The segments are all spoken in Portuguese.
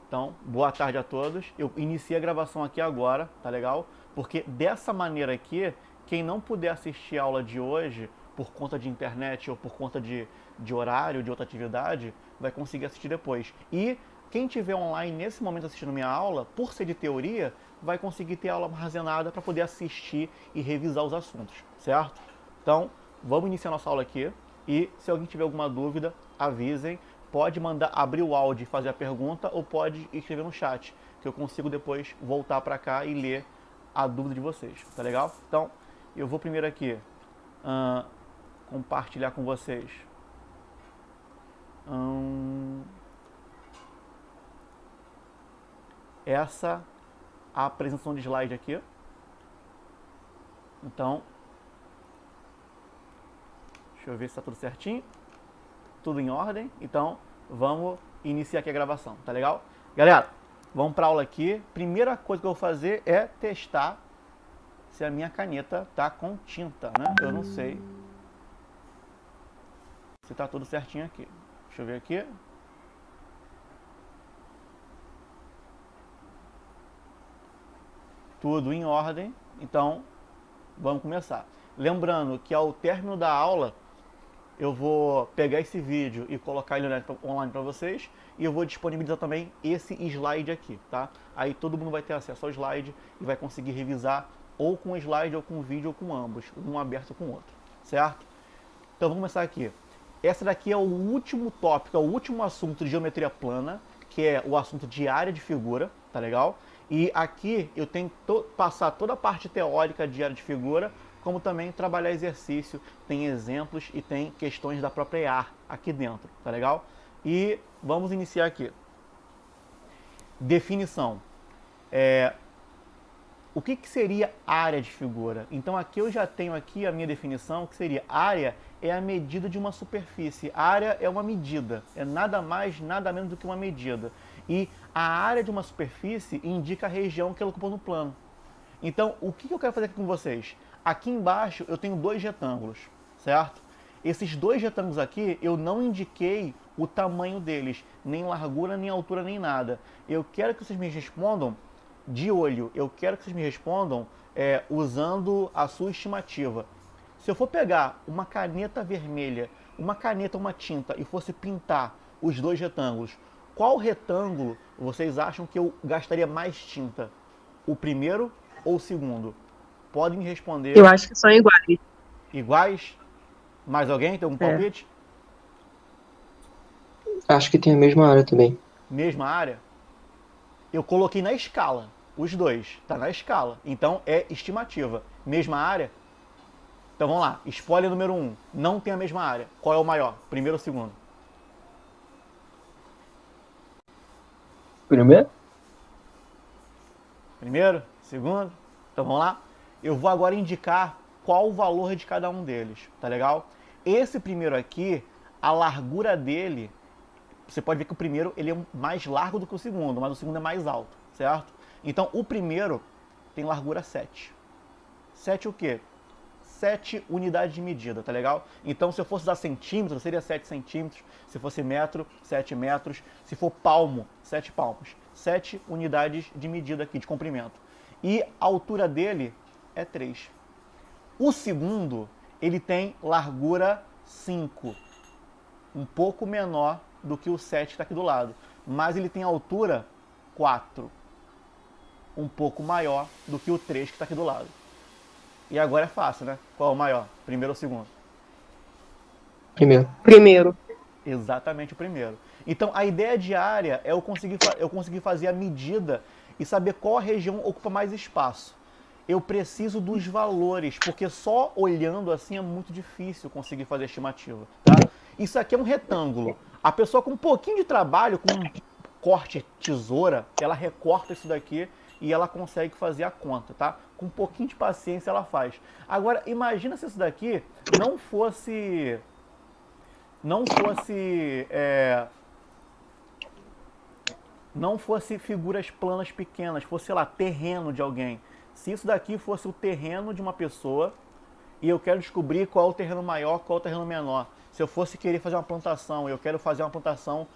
Então, boa tarde a todos. Eu iniciei a gravação aqui agora, tá legal? Porque dessa maneira aqui, quem não puder assistir a aula de hoje, por conta de internet ou por conta de horário, de outra atividade, vai conseguir assistir depois. E quem tiver online nesse momento assistindo minha aula, por ser de teoria, vai conseguir ter a aula armazenada para poder assistir e revisar os assuntos, certo? Então, vamos iniciar nossa aula aqui. E se alguém tiver alguma dúvida, avisem. Pode mandar abrir o áudio e fazer a pergunta ou pode escrever no chat, que eu consigo depois voltar para cá e ler a dúvida de vocês, tá legal? Então, eu vou primeiro aqui compartilhar com vocês essa apresentação de slide aqui. Então, deixa eu ver se está tudo certinho. Tudo em ordem. Então, vamos iniciar aqui a gravação, tá legal? Galera, vamos para a aula aqui. Primeira coisa que eu vou fazer é testar se a minha caneta tá com tinta, né? Eu não sei se tá tudo certinho aqui. Deixa eu ver aqui. Tudo em ordem. Então, vamos começar. Lembrando que ao término da aula, eu vou pegar esse vídeo e colocar ele online para vocês e eu vou disponibilizar também esse slide aqui, tá? Aí todo mundo vai ter acesso ao slide e vai conseguir revisar ou com o slide, ou com o vídeo, ou com ambos, um aberto com o outro, certo? Então vamos começar aqui. Essa daqui é o último tópico, é o último assunto de geometria plana, que é o assunto de área de figura, tá legal? E aqui eu tenho que passar toda a parte teórica de área de figura, como também trabalhar exercício, tem exemplos e tem questões da própria AR aqui dentro, tá legal? E vamos iniciar aqui. Definição. O que seria área de figura? Então aqui eu já tenho aqui a minha definição, que seria área é a medida de uma superfície. Área é uma medida, é nada mais, nada menos do que uma medida. E a área de uma superfície indica a região que ela ocupa no plano. Então, o que eu quero fazer aqui com vocês? Aqui embaixo eu tenho dois retângulos, certo? Esses dois retângulos aqui eu não indiquei o tamanho deles, nem largura, nem altura, nem nada. Eu quero que vocês me respondam de olho, eu quero que vocês me respondam usando a sua estimativa. Se eu for pegar uma caneta vermelha, uma caneta, uma tinta e fosse pintar os dois retângulos, qual retângulo vocês acham que eu gastaria mais tinta? O primeiro ou o segundo? Podem me responder. Eu acho que são iguais. Iguais? Mais alguém tem algum palpite? Acho que tem a mesma área também. Mesma área? Eu coloquei na escala, os dois, tá na escala. Então é estimativa. Mesma área? Então vamos lá, spoiler número 1, não tem a mesma área. Qual é o maior? Primeiro ou segundo? Primeiro? Primeiro? Segundo? Então vamos lá. Eu vou agora indicar qual o valor de cada um deles, tá legal? Esse primeiro aqui, a largura dele, você pode ver que o primeiro ele é mais largo do que o segundo, mas o segundo é mais alto, certo? Então o primeiro tem largura 7. 7 o quê? 7 unidades de medida, tá legal? Então se eu fosse usar centímetros, seria 7 centímetros. Se fosse metro, 7 metros. Se for palmo, 7 palmos. 7 unidades de medida aqui, de comprimento. E a altura dele é 3. O segundo, ele tem largura 5. Um pouco menor do que o 7 que está aqui do lado. Mas ele tem altura 4. Um pouco maior do que o 3 que está aqui do lado. E agora é fácil, né? Qual é o maior? Primeiro ou segundo? Primeiro. Exatamente o primeiro. Então a ideia de área é eu conseguir fazer a medida e saber qual a região ocupa mais espaço. Eu preciso dos valores, porque só olhando assim é muito difícil conseguir fazer a estimativa, tá? Isso aqui é um retângulo. A pessoa com um pouquinho de trabalho, com um corte tesoura, ela recorta isso daqui e ela consegue fazer a conta, tá? Com um pouquinho de paciência ela faz. Agora, imagina se isso daqui não fosse figuras planas pequenas, fosse, sei lá, terreno de alguém. Se isso daqui fosse o terreno de uma pessoa e eu quero descobrir qual é o terreno maior, qual é o terreno menor. Se eu fosse querer fazer uma plantação, eu quero fazer uma plantação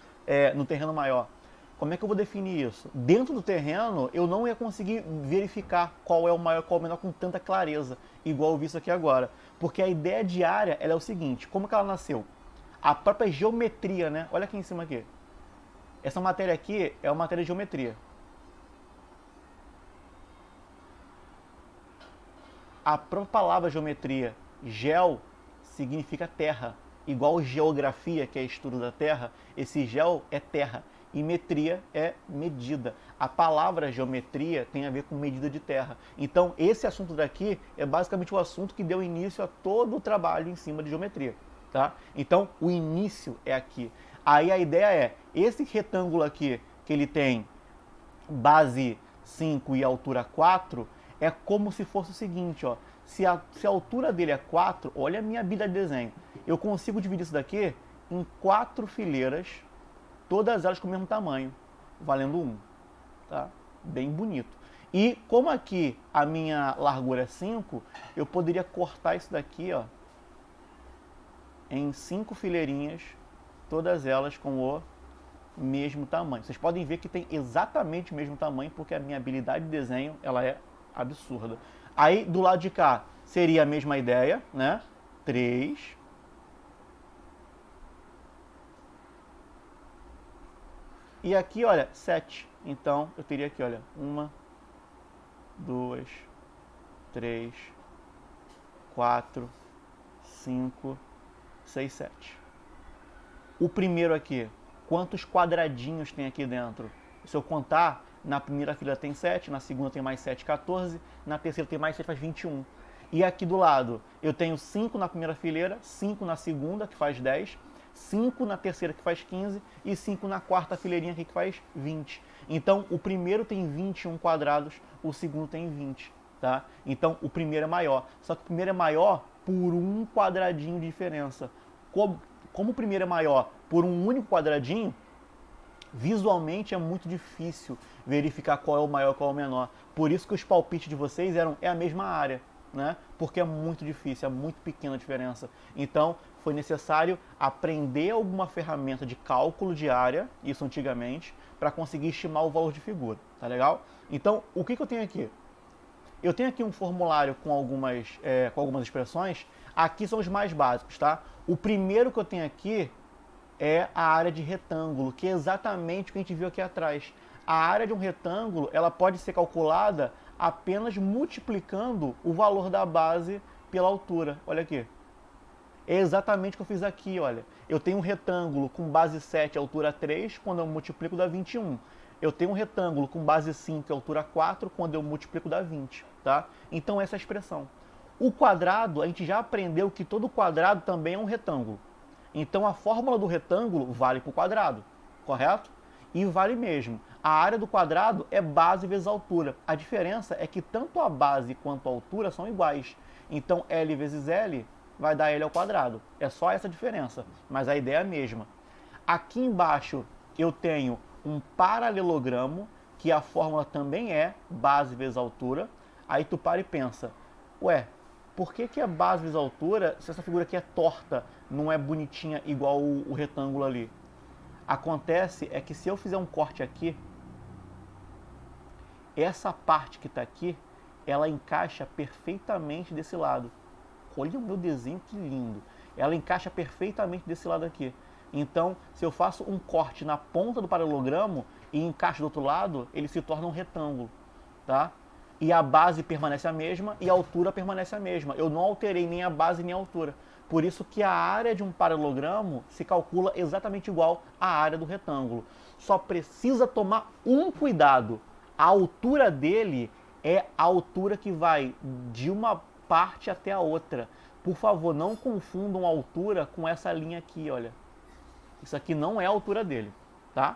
no terreno maior. Como é que eu vou definir isso? Dentro do terreno, eu não ia conseguir verificar qual é o maior e qual é o menor com tanta clareza, igual eu vi isso aqui agora. Porque a ideia de área ela é o seguinte, como que ela nasceu? A própria geometria, né? Olha aqui em cima aqui. Essa matéria aqui é uma matéria de geometria. A própria palavra geometria, geo, significa terra. Igual geografia, que é estudo da terra, esse geo é terra. E metria é medida. A palavra geometria tem a ver com medida de terra. Então, esse assunto daqui é basicamente o assunto que deu início a todo o trabalho em cima de geometria. Tá? Então, o início é aqui. Aí a ideia é, esse retângulo aqui, que ele tem base 5 e altura 4, é como se fosse o seguinte, ó. Se a altura dele é 4, olha a minha habilidade de desenho. Eu consigo dividir isso daqui em 4 fileiras, todas elas com o mesmo tamanho, valendo 1. Tá? Bem bonito. E como aqui a minha largura é 5, eu poderia cortar isso daqui, ó, em 5 fileirinhas, todas elas com o mesmo tamanho. Vocês podem ver que tem exatamente o mesmo tamanho, porque a minha habilidade de desenho ela é absurda. Aí, do lado de cá, seria a mesma ideia, né? 3. E aqui, olha, 7. Então, eu teria aqui, olha, 1, 2, 3, 4, 5, 6, 7. O primeiro aqui, quantos quadradinhos tem aqui dentro? Se eu contar, na primeira fila tem 7, na segunda tem mais 7, 14, na terceira tem mais 7, faz 21. E aqui do lado, eu tenho 5 na primeira fileira, 5 na segunda, que faz 10, 5 na terceira, que faz 15, e 5 na quarta fileirinha aqui, que faz 20. Então, o primeiro tem 21 quadrados, o segundo tem 20, tá? Então, o primeiro é maior. Só que o primeiro é maior por um quadradinho de diferença. Como o primeiro é maior por um único quadradinho, visualmente é muito difícil verificar qual é o maior e qual é o menor. Por isso que os palpites de vocês é a mesma área, né? Porque é muito difícil, é muito pequena a diferença. Então, foi necessário aprender alguma ferramenta de cálculo de área, isso antigamente, para conseguir estimar o valor de figura, tá legal? Então, o que eu tenho aqui? Eu tenho aqui um formulário com algumas expressões. Aqui são os mais básicos, tá? O primeiro que eu tenho aqui é a área de retângulo, que é exatamente o que a gente viu aqui atrás. A área de um retângulo, ela pode ser calculada apenas multiplicando o valor da base pela altura. Olha aqui. É exatamente o que eu fiz aqui, olha. Eu tenho um retângulo com base 7, altura 3, quando eu multiplico dá 21. Eu tenho um retângulo com base 5, altura 4, quando eu multiplico dá 20, tá? Então essa é a expressão. O quadrado, a gente já aprendeu que todo quadrado também é um retângulo. Então a fórmula do retângulo vale para o quadrado, correto? E vale mesmo. A área do quadrado é base vezes altura. A diferença é que tanto a base quanto a altura são iguais. Então L vezes L vai dar L ao quadrado. É só essa diferença, mas a ideia é a mesma. Aqui embaixo eu tenho um paralelogramo, que a fórmula também é base vezes altura. Aí tu para e pensa, ué, por que é base vezes altura se essa figura aqui é torta, não é bonitinha igual o retângulo ali? Acontece é que se eu fizer um corte aqui, essa parte que está aqui, ela encaixa perfeitamente desse lado. Olha o meu desenho, que lindo. Ela encaixa perfeitamente desse lado aqui. Então, se eu faço um corte na ponta do paralelogramo e encaixo do outro lado, ele se torna um retângulo, tá? E a base permanece a mesma e a altura permanece a mesma. Eu não alterei nem a base nem a altura. Por isso que a área de um paralelogramo se calcula exatamente igual à área do retângulo. Só precisa tomar um cuidado. A altura dele é a altura que vai de uma parte até a outra. Por favor, não confundam a altura com essa linha aqui, olha. Isso aqui não é a altura dele, tá?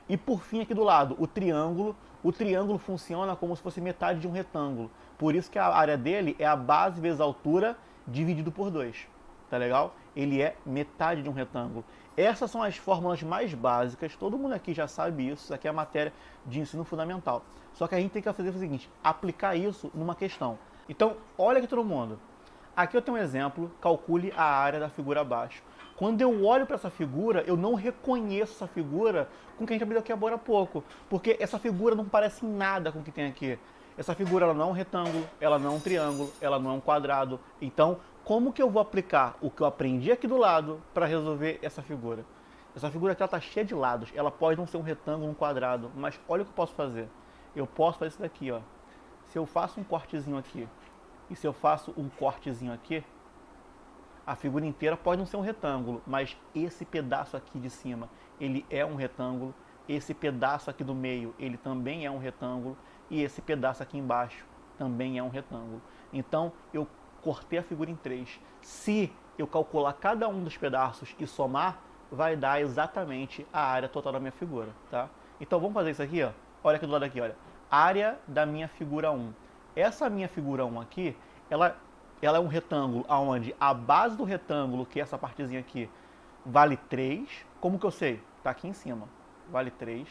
E por fim, aqui do lado, o triângulo. O triângulo funciona como se fosse metade de um retângulo. Por isso que a área dele é a base vezes a altura dividido por 2. Tá legal? Ele é metade de um retângulo. Essas são as fórmulas mais básicas. Todo mundo aqui já sabe isso. Isso aqui é a matéria de ensino fundamental. Só que a gente tem que fazer o seguinte, aplicar isso numa questão. Então, olha aqui todo mundo. Aqui eu tenho um exemplo. Calcule a área da figura abaixo. Quando eu olho para essa figura, eu não reconheço essa figura com o que a gente aprendeu aqui agora há pouco. Porque essa figura não parece em nada com o que tem aqui. Essa figura ela não é um retângulo, ela não é um triângulo, ela não é um quadrado. Então, como que eu vou aplicar o que eu aprendi aqui do lado para resolver essa figura? Essa figura aqui está cheia de lados. Ela pode não ser um retângulo, um quadrado, mas olha o que eu posso fazer. Eu posso fazer isso daqui, ó. Se eu faço um cortezinho aqui e se eu faço um cortezinho aqui, a figura inteira pode não ser um retângulo, mas esse pedaço aqui de cima, ele é um retângulo. Esse pedaço aqui do meio, ele também é um retângulo. E esse pedaço aqui embaixo também é um retângulo. Então, eu cortei a figura em 3. Se eu calcular cada um dos pedaços e somar, vai dar exatamente a área total da minha figura, tá? Então, vamos fazer isso aqui, ó. Olha aqui do lado aqui, olha. Área da minha figura 1. Essa minha figura 1 aqui, ela é um retângulo onde a base do retângulo, que é essa partezinha aqui, vale 3. Como que eu sei? Tá aqui em cima. Vale 3.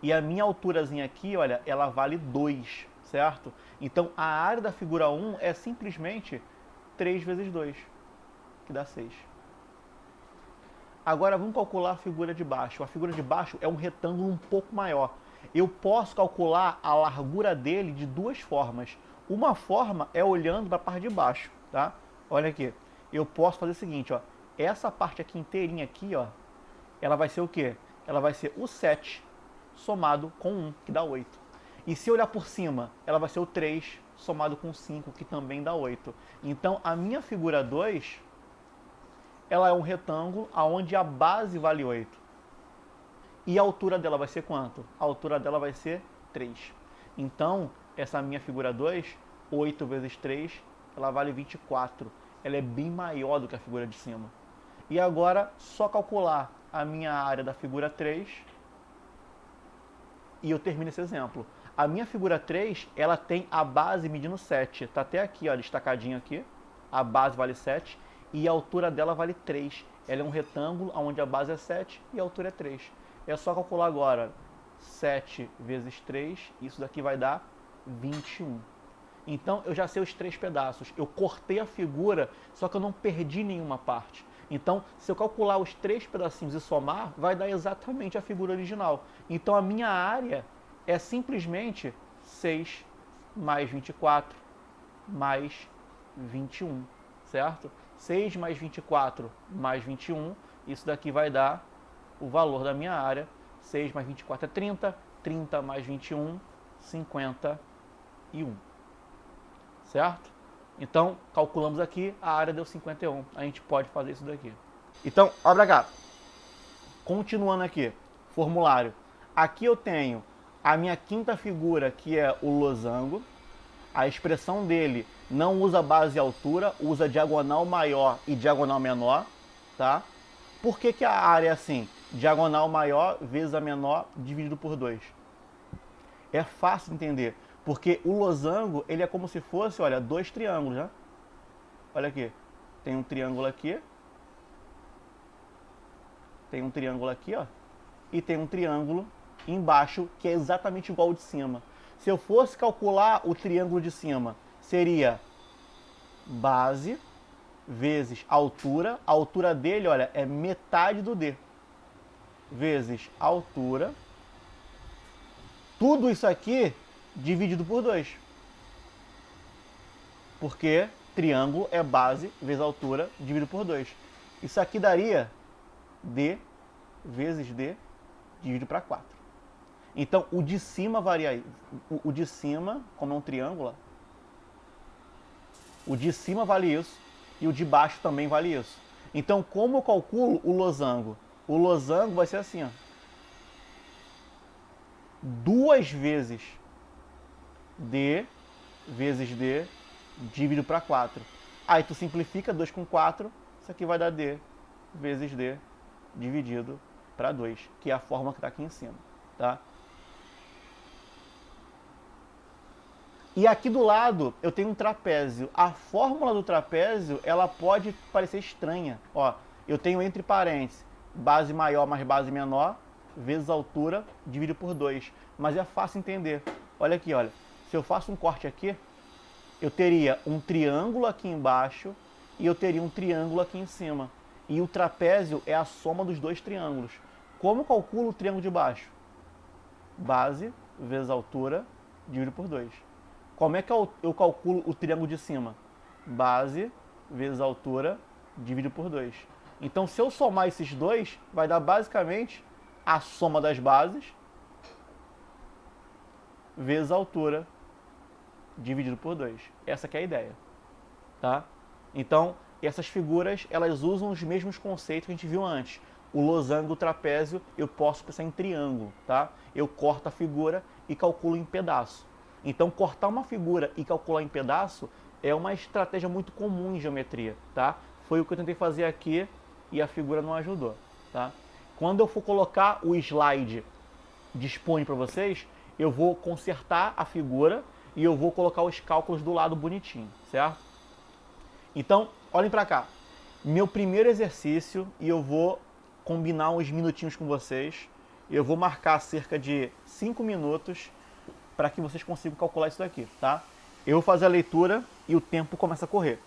E a minha alturazinha aqui, olha, ela vale 2, certo? Então, a área da figura 1 é simplesmente 3 vezes 2, que dá 6. Agora, vamos calcular a figura de baixo. A figura de baixo é um retângulo um pouco maior. Eu posso calcular a largura dele de duas formas. Uma forma é olhando para a parte de baixo, tá? Olha aqui. Eu posso fazer o seguinte, ó. Essa parte aqui inteirinha aqui, ó, ela vai ser o quê? Ela vai ser o 7 somado com 1, que dá 8. E se eu olhar por cima, ela vai ser o 3 somado com 5, que também dá 8. Então, a minha figura 2, ela é um retângulo onde a base vale 8. E a altura dela vai ser quanto? A altura dela vai ser 3. Então, essa minha figura 2, 8 vezes 3, ela vale 24. Ela é bem maior do que a figura de cima. E agora, só calcular a minha área da figura 3 e eu termino esse exemplo. A minha figura 3, ela tem a base medindo 7. Está até aqui, ó, destacadinho aqui. A base vale 7 e a altura dela vale 3. Ela é um retângulo onde a base é 7 e a altura é 3. É só calcular agora 7 vezes 3, isso daqui vai dar 21. Então eu já sei os 3 pedaços. Eu cortei a figura, só que eu não perdi nenhuma parte. Então, se eu calcular os 3 pedacinhos e somar, vai dar exatamente a figura original. Então, a minha área é simplesmente 6 mais 24 mais 21, certo? 6 mais 24 mais 21, isso daqui vai dar o valor da minha área. 6 mais 24 é 30, 30 mais 21, 51, certo? Então, calculamos aqui, a área deu 51. A gente pode fazer isso daqui. Então, olha pra cá. Continuando aqui, formulário. Aqui eu tenho a minha quinta figura, que é o losango. A expressão dele não usa base e altura, usa diagonal maior e diagonal menor, tá? Por que que a área é assim? Diagonal maior vezes a menor dividido por 2. É fácil de entender. Porque o losango, ele é como se fosse, olha, 2 triângulos, né? Olha aqui. Tem um triângulo aqui. Tem um triângulo aqui, ó. E tem um triângulo embaixo, que é exatamente igual ao de cima. Se eu fosse calcular o triângulo de cima, seria base vezes altura. A altura dele, olha, é metade do D. Vezes altura. Tudo isso aqui dividido por 2. Porque triângulo é base vezes altura dividido por 2. Isso aqui daria D vezes D dividido para 4. Então, o de cima varia. O de cima, como é um triângulo, o de cima vale isso e o de baixo também vale isso. Então, como eu calculo o losango? O losango vai ser assim, ó. 2 vezes D vezes D dividido para 4. Aí tu simplifica 2 com 4, isso aqui vai dar D vezes D dividido para 2, que é a fórmula que está aqui em cima, tá? E aqui do lado eu tenho um trapézio. A fórmula do trapézio, ela pode parecer estranha. Ó, eu tenho entre parênteses, base maior mais base menor, vezes altura, dividido por 2. Mas é fácil entender. Olha aqui, olha. Se eu faço um corte aqui, eu teria um triângulo aqui embaixo e eu teria um triângulo aqui em cima. E o trapézio é a soma dos dois triângulos. Como eu calculo o triângulo de baixo? Base vezes altura, dividido por 2. Como é que eu calculo o triângulo de cima? Base vezes altura, dividido por 2. Então, se eu somar esses dois, vai dar basicamente a soma das bases vezes a altura, dividido por 2. Essa que é a ideia. Tá? Então, essas figuras, elas usam os mesmos conceitos que a gente viu antes. O losango, o trapézio, eu posso pensar em triângulo, tá? Eu corto a figura e calculo em pedaço. Então, cortar uma figura e calcular em pedaço é uma estratégia muito comum em geometria, tá? Foi o que eu tentei fazer aqui e a figura não ajudou, tá? Quando eu for colocar o slide disponível para vocês, eu vou consertar a figura e eu vou colocar os cálculos do lado bonitinho, certo? Então, olhem para cá. Meu primeiro exercício, e eu vou combinar uns minutinhos com vocês. Eu vou marcar cerca de 5 minutos para que vocês consigam calcular isso daqui, tá? Eu vou fazer a leitura e o tempo começa a correr.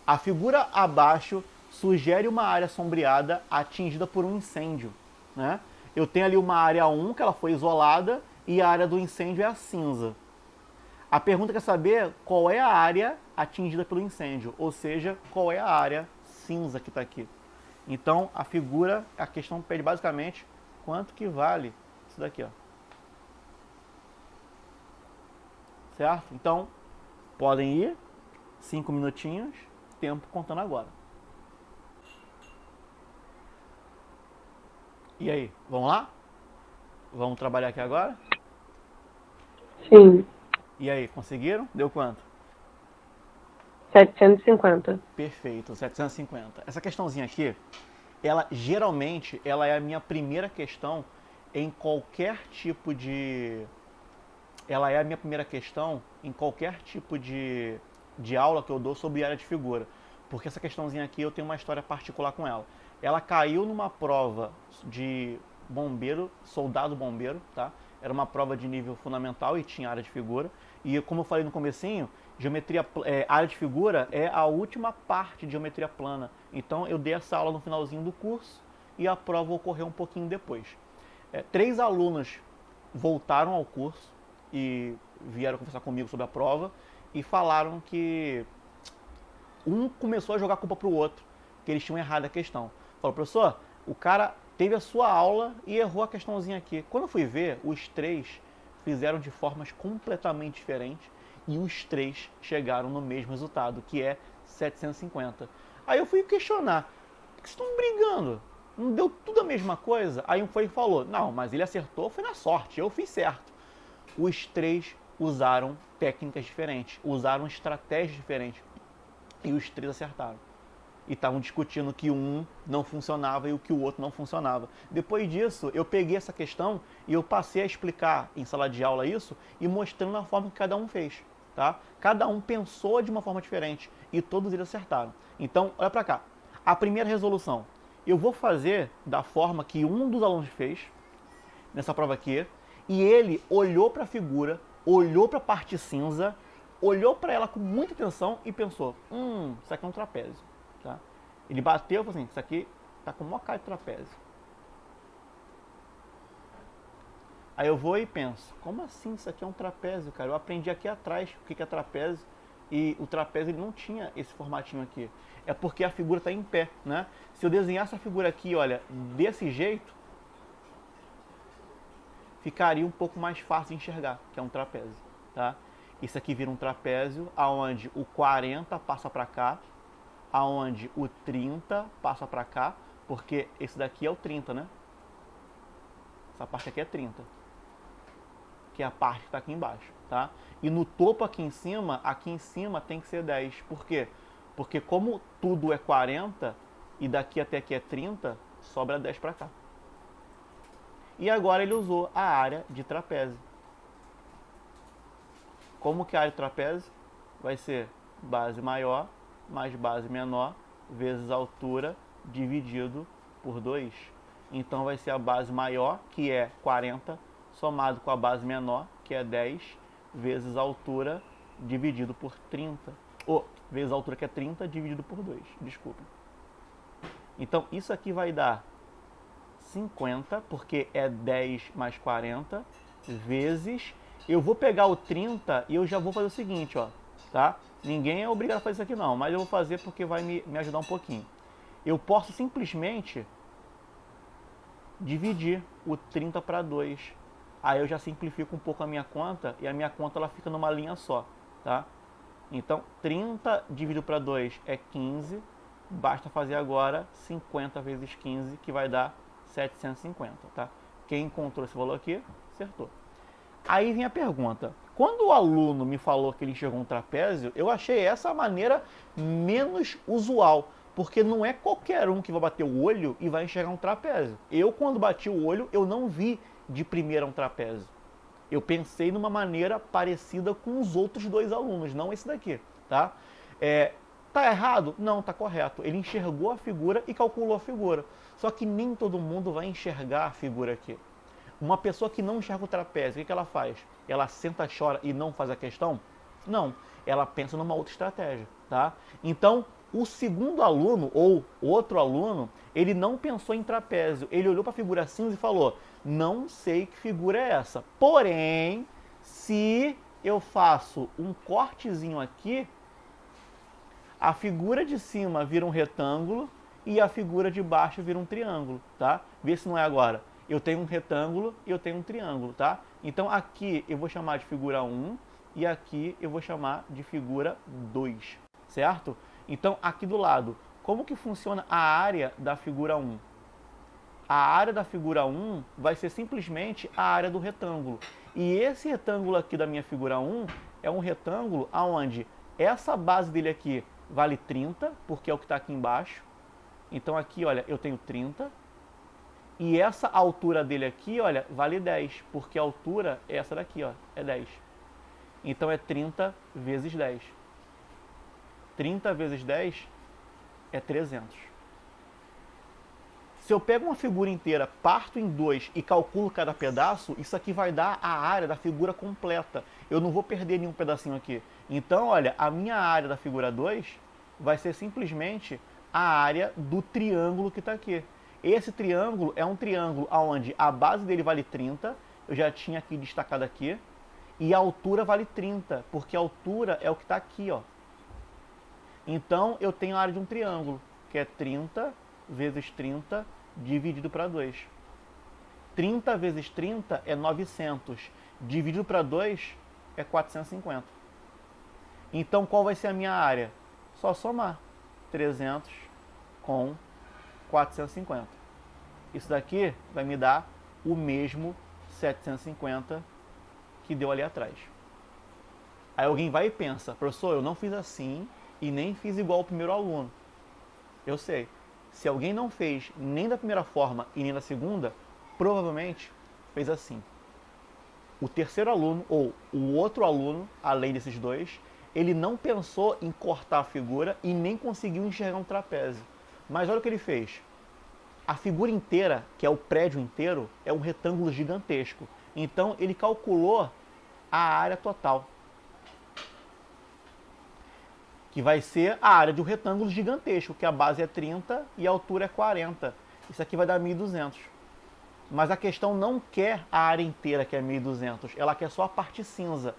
A figura abaixo sugere uma área sombreada atingida por um incêndio, né? Eu tenho ali uma área 1 que ela foi isolada e a área do incêndio é a cinza. A pergunta quer saber qual é a área atingida pelo incêndio, ou seja, qual é a área cinza que está aqui. Então, a figura, a questão pede basicamente quanto que vale isso daqui, ó. Certo? Então, podem ir, 5 minutinhos, tempo contando agora. E aí, vamos lá? Vamos trabalhar aqui agora? Sim, E aí, conseguiram? Deu quanto? 750. Perfeito, 750. Essa questãozinha aqui, ela geralmente ela é a minha primeira questão em qualquer tipo de... Ela é a minha primeira questão em qualquer tipo de aula que eu dou sobre área de figura. Porque essa questãozinha aqui eu tenho uma história particular com ela. Ela caiu numa prova de bombeiro, soldado bombeiro, tá? Era uma prova de nível fundamental e tinha área de figura. E como eu falei no comecinho, área de figura é a última parte de geometria plana. Então eu dei essa aula no finalzinho do curso e a prova ocorreu um pouquinho depois. 3 alunos voltaram ao curso e vieram conversar comigo sobre a prova e falaram que um começou a jogar a culpa pro outro, que eles tinham errado a questão. Falou, professor, o cara teve a sua aula e errou a questãozinha aqui. Quando eu fui ver, os 3 fizeram de formas completamente diferentes e os 3 chegaram no mesmo resultado, que é 750. Aí eu fui questionar, por que vocês estão brigando? Não deu tudo a mesma coisa? Aí um foi e falou, não, mas ele acertou, foi na sorte, eu fiz certo. Os 3 usaram técnicas diferentes, usaram estratégias diferentes e os 3 acertaram. E estavam discutindo que um não funcionava e o que o outro não funcionava. Depois disso, eu peguei essa questão e eu passei a explicar em sala de aula isso e mostrando a forma que cada um fez. Tá? Cada um pensou de uma forma diferente e todos eles acertaram. Então, olha para cá. A primeira resolução. Eu vou fazer da forma que um dos alunos fez, nessa prova aqui, e ele olhou para a figura, olhou para a parte cinza, olhou para ela com muita atenção e pensou, isso aqui é um trapézio. Tá? Ele bateu e falou assim, isso aqui tá com uma cara de trapézio. Aí eu vou e penso, como assim isso aqui é um trapézio, cara? Eu aprendi aqui atrás o que é trapézio e o trapézio ele não tinha esse formatinho aqui. É porque a figura está em pé, né? Se eu desenhar essa figura aqui, olha, desse jeito, ficaria um pouco mais fácil de enxergar, que é um trapézio, tá? Isso aqui vira um trapézio, aonde o 40 passa para cá, aonde o 30 passa para cá, porque esse daqui é o 30, né? Essa parte aqui é 30, que é a parte que está aqui embaixo, tá? E no topo aqui em cima tem que ser 10. Por quê? Porque como tudo é 40 e daqui até aqui é 30, sobra 10 para cá. E agora ele usou a área de trapézio. Como que a área de trapézio? Vai ser base maior mais base menor vezes a altura dividido por 2. Então vai ser a base maior, que é 40, somado com a base menor, que é 10, vezes a altura dividido por 30. Vezes a altura que é 30 dividido por 2, desculpa. Então, isso aqui vai dar 50, porque é 10 mais 40, vezes... Eu vou pegar o 30 e eu já vou fazer o seguinte, ó, tá? Ninguém é obrigado a fazer isso aqui não, mas eu vou fazer porque vai me ajudar um pouquinho. Eu posso simplesmente dividir o 30 para 2. Aí eu já simplifico um pouco a minha conta e a minha conta ela fica numa linha só, tá? Então, 30 dividido para 2 é 15. Basta fazer agora 50 vezes 15, que vai dar 750, tá? Quem encontrou esse valor aqui, acertou. Aí vem a pergunta. Quando o aluno me falou que ele enxergou um trapézio, eu achei essa a maneira menos usual, porque não é qualquer um que vai bater o olho e vai enxergar um trapézio. Eu, quando bati o olho, eu não vi de primeira um trapézio. Eu pensei numa maneira parecida com os outros dois alunos, não esse daqui, tá? Tá errado? Não, tá correto. Ele enxergou a figura e calculou a figura. Só que nem todo mundo vai enxergar a figura aqui. Uma pessoa que não enxerga o trapézio, o que ela faz? Ela senta, chora e não faz a questão? Não, ela pensa numa outra estratégia, tá? Então, o segundo aluno, ou outro aluno, ele não pensou em trapézio. Ele olhou para a figura cinza e falou, não sei que figura é essa. Porém, se eu faço um cortezinho aqui, a figura de cima vira um retângulo e a figura de baixo vira um triângulo, tá? Vê se não é agora. Eu tenho um retângulo e eu tenho um triângulo, tá? Então aqui eu vou chamar de figura 1 e aqui eu vou chamar de figura 2, certo? Então aqui do lado, como que funciona a área da figura 1? A área da figura 1 vai ser simplesmente a área do retângulo. E esse retângulo aqui da minha figura 1 é um retângulo onde essa base dele aqui vale 30, porque é o que está aqui embaixo. Então aqui, olha, eu tenho 30. E essa altura dele aqui, olha, vale 10, porque a altura é essa daqui, ó, é 10. Então é 30 vezes 10. 30 vezes 10 é 300. Se eu pego uma figura inteira, parto em 2 e calculo cada pedaço, isso aqui vai dar a área da figura completa. Eu não vou perder nenhum pedacinho aqui. Então, olha, a minha área da figura 2 vai ser simplesmente a área do triângulo que está aqui. Esse triângulo é um triângulo onde a base dele vale 30, eu já tinha aqui destacado aqui, e a altura vale 30, porque a altura é o que está aqui, ó. Então eu tenho a área de um triângulo, que é 30 vezes 30 dividido para 2. 30 vezes 30 é 900, dividido para 2 é 450. Então qual vai ser a minha área? Só somar 300 com 450. Isso daqui vai me dar o mesmo 750 que deu ali atrás. Aí alguém vai e pensa, professor, eu não fiz assim e nem fiz igual o primeiro aluno. Eu sei. Se alguém não fez nem da primeira forma e nem da segunda, provavelmente fez assim. O terceiro aluno, ou o outro aluno, além desses dois, ele não pensou em cortar a figura e nem conseguiu enxergar um trapézio. Mas olha o que ele fez. A figura inteira, que é o prédio inteiro, é um retângulo gigantesco. Então ele calculou a área total, que vai ser a área de um retângulo gigantesco, que a base é 30 e a altura é 40. Isso aqui vai dar 1.200. Mas a questão não quer a área inteira, que é 1.200. Ela quer só a parte cinza.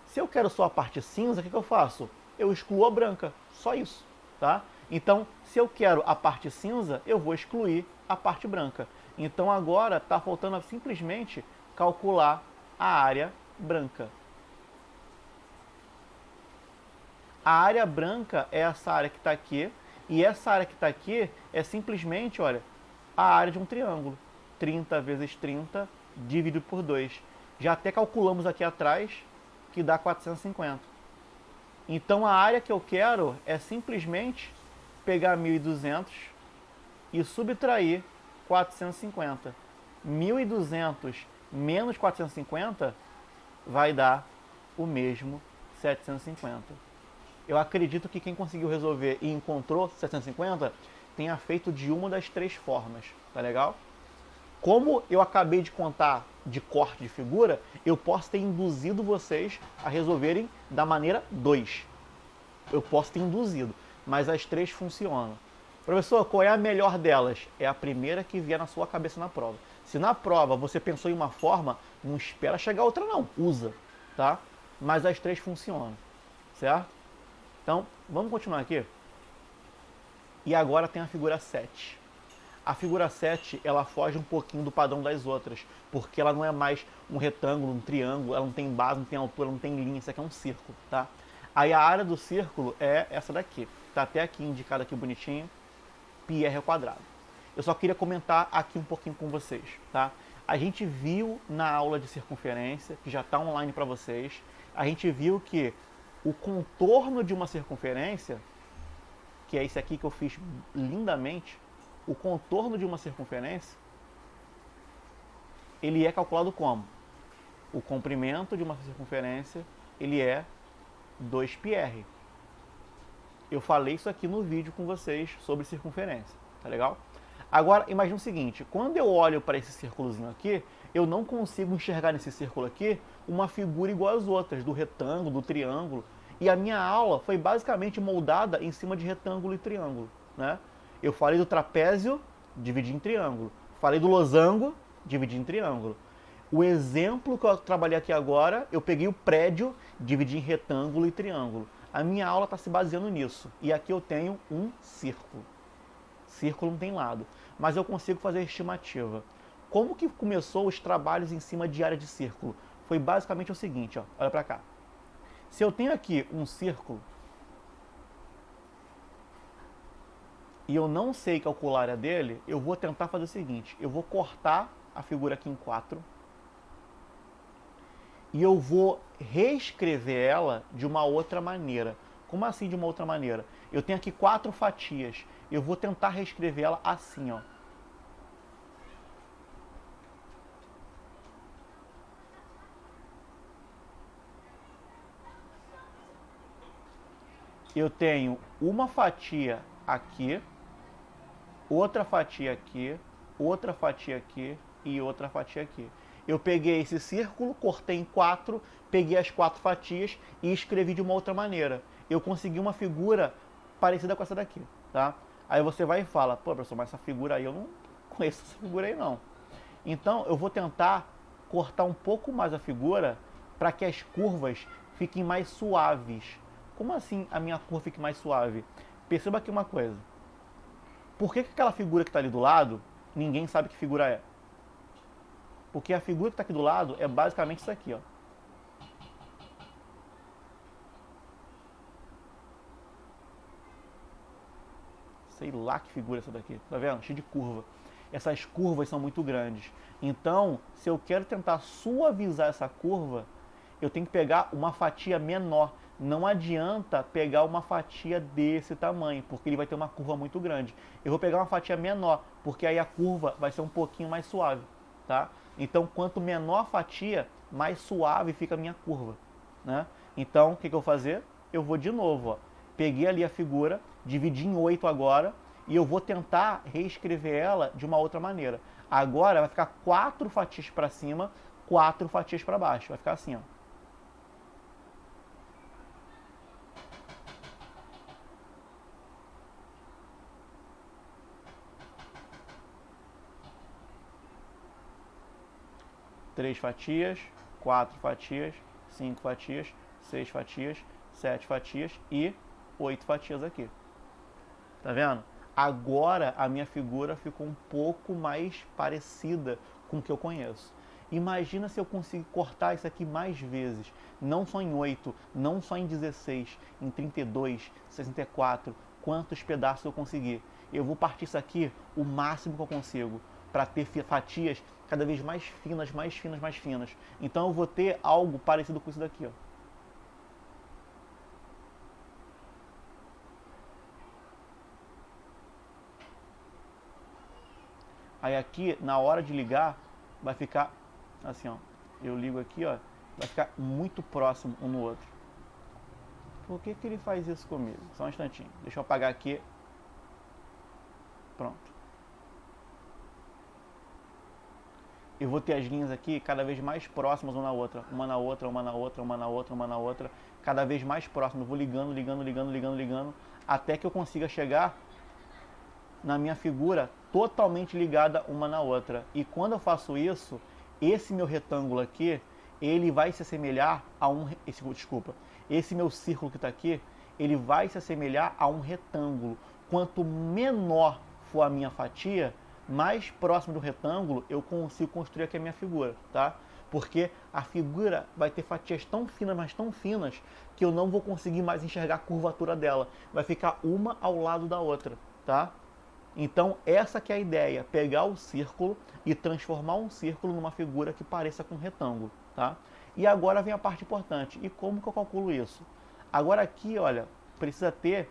Se eu quero só a parte cinza, o que eu faço? Eu excluo a branca. Só isso, tá? Então, se eu quero a parte cinza, eu vou excluir a parte branca. Então agora está faltando simplesmente calcular a área branca. A área branca é essa área que está aqui, e essa área que está aqui é simplesmente, olha, a área de um triângulo. 30 vezes 30 dividido por 2. Já até calculamos aqui atrás que dá 450. Então a área que eu quero é simplesmente pegar 1.200 e subtrair 450. 1.200 menos 450 vai dar o mesmo 750. Eu acredito que quem conseguiu resolver e encontrou 750 tenha feito de uma das três formas, tá legal? Como eu acabei de contar de corte de figura, eu posso ter induzido vocês a resolverem da maneira 2. Eu posso ter induzido, mas as três funcionam. Professor, qual é a melhor delas? É a primeira que vier na sua cabeça na prova. Se na prova você pensou em uma forma, não espera chegar a outra não, usa, tá? Mas as três funcionam, certo? Então, vamos continuar aqui. E agora tem a figura 7. A figura 7, ela foge um pouquinho do padrão das outras, porque ela não é mais um retângulo, um triângulo, ela não tem base, não tem altura, não tem linha, isso aqui é um círculo, tá? Aí a área do círculo é essa daqui, tá até aqui indicado aqui bonitinho, πr ao quadrado. Eu só queria comentar aqui um pouquinho com vocês, tá? A gente viu na aula de circunferência, que já está online para vocês, a gente viu que o contorno de uma circunferência, que é esse aqui que eu fiz lindamente, o contorno de uma circunferência, ele é calculado como? O comprimento de uma circunferência, ele é 2πr. Eu falei isso aqui no vídeo com vocês sobre circunferência, tá legal? Agora, imagine o seguinte, quando eu olho para esse círculozinho aqui, eu não consigo enxergar nesse círculo aqui uma figura igual às outras, do retângulo, do triângulo, e a minha aula foi basicamente moldada em cima de retângulo e triângulo, né? Eu falei do trapézio, dividi em triângulo. Falei do losango, dividi em triângulo. O exemplo que eu trabalhei aqui agora, eu peguei o prédio, dividi em retângulo e triângulo. A minha aula está se baseando nisso. E aqui eu tenho um círculo. Círculo não tem lado. Mas eu consigo fazer a estimativa. Como que começou os trabalhos em cima de área de círculo? Foi basicamente o seguinte, ó, olha para cá. Se eu tenho aqui um círculo, e eu não sei calcular a área dele, eu vou tentar fazer o seguinte, eu vou cortar a figura aqui em 4 e eu vou reescrever ela de uma outra maneira. Como assim de uma outra maneira? Eu tenho aqui 4 fatias, eu vou tentar reescrever ela assim, ó. Eu tenho uma fatia aqui, outra fatia aqui, outra fatia aqui e outra fatia aqui. Eu peguei esse círculo, cortei em 4, peguei as 4 fatias e escrevi de uma outra maneira. Eu consegui uma figura parecida com essa daqui, tá? Aí você vai e fala, pô, professor, mas essa figura aí eu não conheço essa figura aí não. Então eu vou tentar cortar um pouco mais a figura para que as curvas fiquem mais suaves. Como assim a minha curva fique mais suave? Perceba aqui uma coisa. Por que aquela figura que está ali do lado, ninguém sabe que figura é? Porque a figura que está aqui do lado é basicamente isso aqui, ó. Sei lá que figura é essa daqui, tá vendo? Cheio de curva. Essas curvas são muito grandes. Então, se eu quero tentar suavizar essa curva, eu tenho que pegar uma fatia menor. Não adianta pegar uma fatia desse tamanho, porque ele vai ter uma curva muito grande. Eu vou pegar uma fatia menor, porque aí a curva vai ser um pouquinho mais suave, tá? Então, quanto menor a fatia, mais suave fica a minha curva, né? Então, o que eu vou fazer? Eu vou de novo, ó. Peguei ali a figura, dividi em 8 agora, e eu vou tentar reescrever ela de uma outra maneira. Agora vai ficar 4 fatias para cima, 4 fatias para baixo. Vai ficar assim, ó. Três fatias, 4 fatias, 5 fatias, 6 fatias, 7 fatias e 8 fatias aqui. Tá vendo? Agora a minha figura ficou um pouco mais parecida com o que eu conheço. Imagina se eu conseguir cortar isso aqui mais vezes, não só em 8, não só em 16, em 32, 64, quantos pedaços eu conseguir. Eu vou partir isso aqui o máximo que eu consigo, para ter fatias cada vez mais finas, mais finas, mais finas. Então eu vou ter algo parecido com isso daqui, ó. Aí aqui, na hora de ligar, vai ficar assim, ó. Eu ligo aqui, ó. Vai ficar muito próximo um no outro. Por que que ele faz isso comigo? Só um instantinho. Deixa eu apagar aqui. Pronto. Eu vou ter as linhas aqui cada vez mais próximas uma na outra. Uma na outra, uma na outra, uma na outra, uma na outra. Cada vez mais próximas. Eu vou ligando, ligando, ligando, ligando, ligando. Até que eu consiga chegar na minha figura totalmente ligada uma na outra. E quando eu faço isso, esse meu retângulo aqui, ele vai se assemelhar a esse meu círculo que está aqui, ele vai se assemelhar a um retângulo. Quanto menor for a minha fatia, mais próximo do retângulo eu consigo construir aqui a minha figura, tá? Porque a figura vai ter fatias tão finas, mas tão finas, que eu não vou conseguir mais enxergar a curvatura dela. Vai ficar uma ao lado da outra, tá? Então essa que é a ideia, pegar o círculo e transformar um círculo numa figura que pareça com um retângulo, tá? E agora vem a parte importante, e como que eu calculo isso? Agora aqui, olha, precisa ter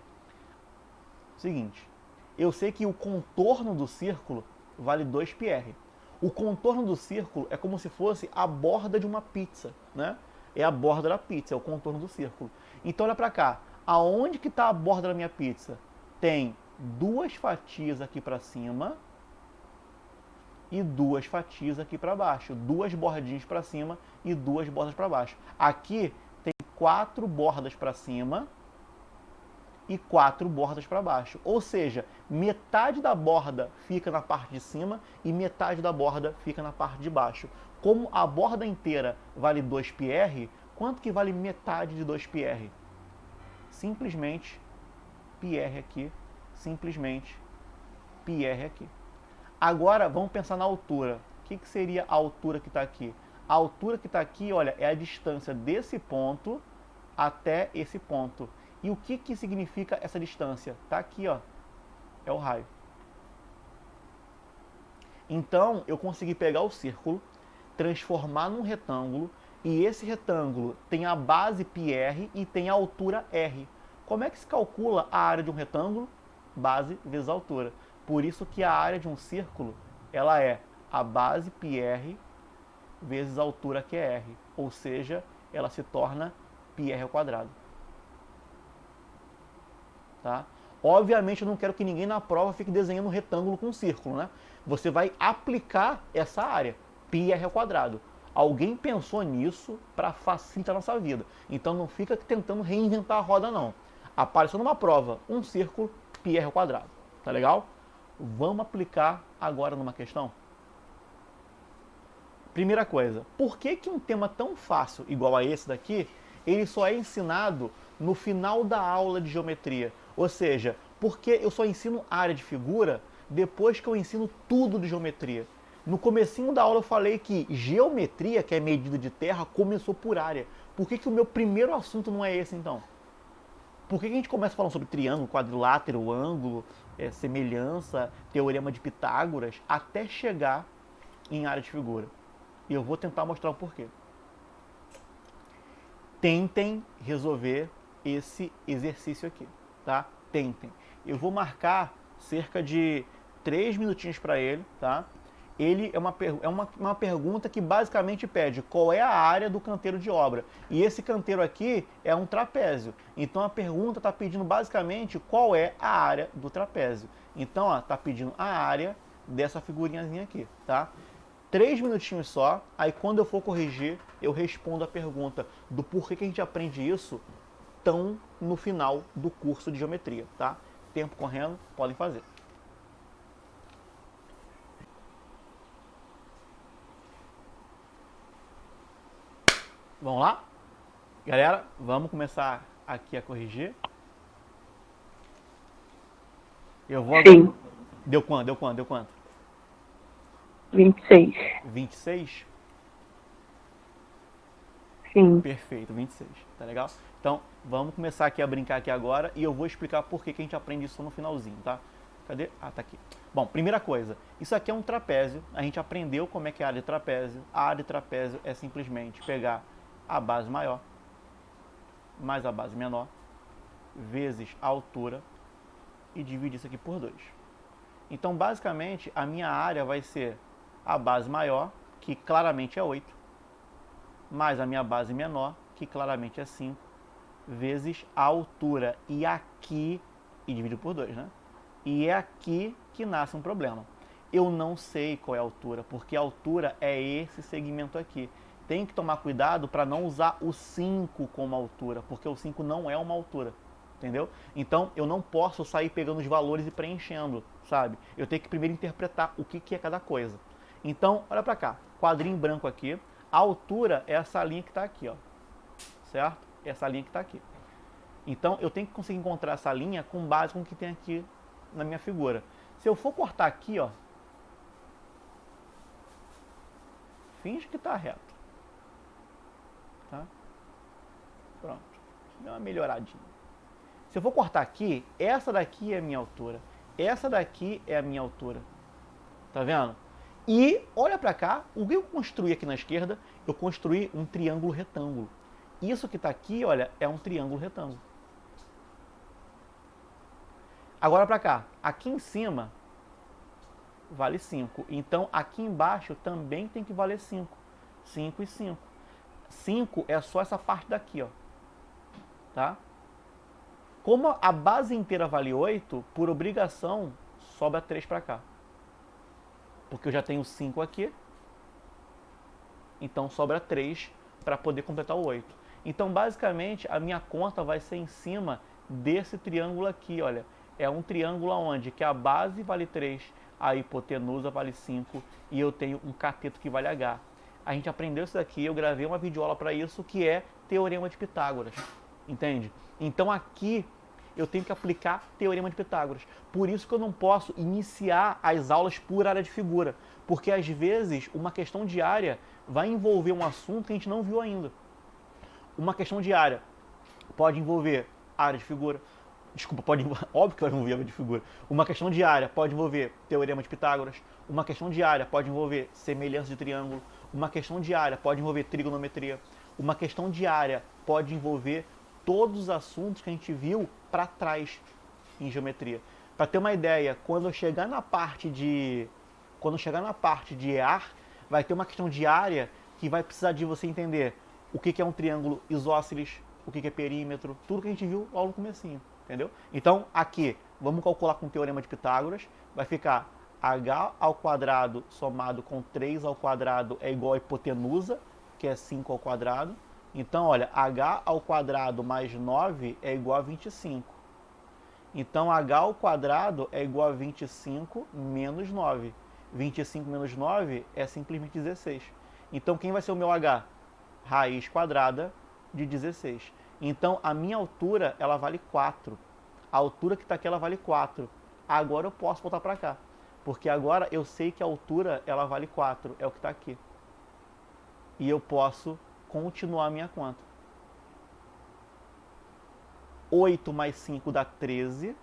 o seguinte, eu sei que o contorno do círculo vale 2πr. O contorno do círculo é como se fosse a borda de uma pizza, né? É a borda da pizza, é o contorno do círculo. Então olha pra cá, aonde que está a borda da minha pizza? Tem duas fatias aqui para cima e duas fatias aqui para baixo, duas bordinhas para cima e duas bordas para baixo. Aqui tem 4 bordas para cima e 4 bordas para baixo. Ou seja, metade da borda fica na parte de cima e metade da borda fica na parte de baixo. Como a borda inteira vale 2πr, quanto que vale metade de 2πr? Simplesmente πr aqui, simplesmente πr aqui. Agora vamos pensar na altura. O que seria a altura que está aqui? A altura que está aqui, olha, é a distância desse ponto até esse ponto. E o que significa essa distância? Está aqui, ó, é o raio. Então, eu consegui pegar o círculo, transformar num retângulo, e esse retângulo tem a base πr e tem a altura r. Como é que se calcula a área de um retângulo? Base vezes altura. Por isso que a área de um círculo, ela é a base πr vezes a altura que é r. Ou seja, ela se torna πr ao quadrado. Tá? Obviamente eu não quero que ninguém na prova fique desenhando um retângulo com um círculo, né? Você vai aplicar essa área, πr ao quadrado. Alguém pensou nisso para facilitar a nossa vida. Então não fica tentando reinventar a roda não. Apareceu numa prova, um círculo, πr ao quadrado. Tá legal? Vamos aplicar agora numa questão? Primeira coisa, por que um tema tão fácil, igual a esse daqui, ele só é ensinado no final da aula de geometria? Ou seja, porque eu só ensino área de figura depois que eu ensino tudo de geometria. No comecinho da aula eu falei que geometria, que é medida de terra, começou por área. Por que o meu primeiro assunto não é esse então? Por que a gente começa falando sobre triângulo, quadrilátero, ângulo, semelhança, teorema de Pitágoras, até chegar em área de figura? E eu vou tentar mostrar o porquê. Tentem resolver esse exercício aqui, tá? Tentem. Eu vou marcar cerca de 3 minutinhos para ele, tá? Ele é uma pergunta que basicamente pede qual é a área do canteiro de obra. E esse canteiro aqui é um trapézio. Então a pergunta está pedindo basicamente qual é a área do trapézio. Então está pedindo a área dessa figurinhazinha aqui, tá? 3 minutinhos só, aí quando eu for corrigir, eu respondo a pergunta do porquê que a gente aprende isso tão no final do curso de geometria, tá? Tempo correndo, podem fazer. Vamos lá? Galera, vamos começar aqui a corrigir. Eu vou agora... Sim. Deu quanto? Deu quanto? Deu quanto? 26. 26? Sim. Perfeito, 26. Tá legal? Então, vamos começar aqui a brincar aqui agora e eu vou explicar por que a gente aprende isso no finalzinho, tá? Cadê? Ah, tá aqui. Bom, primeira coisa, isso aqui é um trapézio. A gente aprendeu como é que é a área de trapézio. A área de trapézio é simplesmente pegar a base maior mais a base menor vezes a altura e dividir isso aqui por 2. Então, basicamente, a minha área vai ser a base maior, que claramente é 8, mais a minha base menor, que claramente é 5, vezes a altura. E aqui, e dividido por 2, né? E é aqui que nasce um problema. Eu não sei qual é a altura, porque a altura é esse segmento aqui. Tem que tomar cuidado para não usar o 5 como altura, porque o 5 não é uma altura, entendeu? Então eu não posso sair pegando os valores e preenchendo, sabe? Eu tenho que primeiro interpretar o que é cada coisa. Então, olha pra cá, quadrinho branco aqui, a altura é essa linha que está aqui, ó, certo? Essa linha que está aqui. Então eu tenho que conseguir encontrar essa linha com base com o que tem aqui na minha figura. Se eu for cortar aqui, ó, finge que está reto, tá? Pronto, deu uma melhoradinha. Se eu for cortar aqui, essa daqui é a minha altura, essa daqui é a minha altura, tá vendo? E olha pra cá, o que eu construí aqui na esquerda, eu construí um triângulo retângulo. Isso que está aqui, olha, é um triângulo retângulo. Agora pra cá, aqui em cima vale 5. Então aqui embaixo também tem que valer 5. 5 e 5. 5 é só essa parte daqui, ó. Tá? Como a base inteira vale 8, por obrigação sobra 3 pra cá. Porque eu já tenho 5 aqui. Então sobra 3 para poder completar o 8. Então basicamente a minha conta vai ser em cima desse triângulo aqui, olha. É um triângulo onde que a base vale 3, a hipotenusa vale 5 e eu tenho um cateto que vale H. A gente aprendeu isso daqui, eu gravei uma videoaula para isso, que é Teorema de Pitágoras. Entende? Então aqui eu tenho que aplicar Teorema de Pitágoras. Por isso que eu não posso iniciar as aulas por área de figura. Porque às vezes uma questão de área vai envolver um assunto que a gente não viu ainda. Uma questão de área pode envolver área de figura. Desculpa, óbvio que vai envolver área de figura. Uma questão de área pode envolver Teorema de Pitágoras. Uma questão de área pode envolver semelhança de triângulo. Uma questão de área pode envolver trigonometria. Uma questão de área pode envolver todos os assuntos que a gente viu para trás em geometria. Para ter uma ideia, quando eu chegar na parte de EAR, vai ter uma questão de área que vai precisar de você entender o que é um triângulo isósceles, o que é perímetro, tudo que a gente viu lá no comecinho, entendeu? Então, aqui, vamos calcular com o Teorema de Pitágoras, vai ficar h ao quadrado somado com 3 ao quadrado é igual a hipotenusa, que é 5 ao quadrado. Então, olha, h ao quadrado mais 9 é igual a 25. Então, h ao quadrado é igual a 25 menos 9. 25 menos 9 é simplesmente 16. Então, quem vai ser o meu h? Raiz quadrada de 16. Então, a minha altura, ela vale 4. A altura que está aqui, ela vale 4. Agora eu posso voltar para cá. Porque agora eu sei que a altura, ela vale 4. É o que está aqui. E eu posso continuar a minha conta. 8 mais 5 dá 13.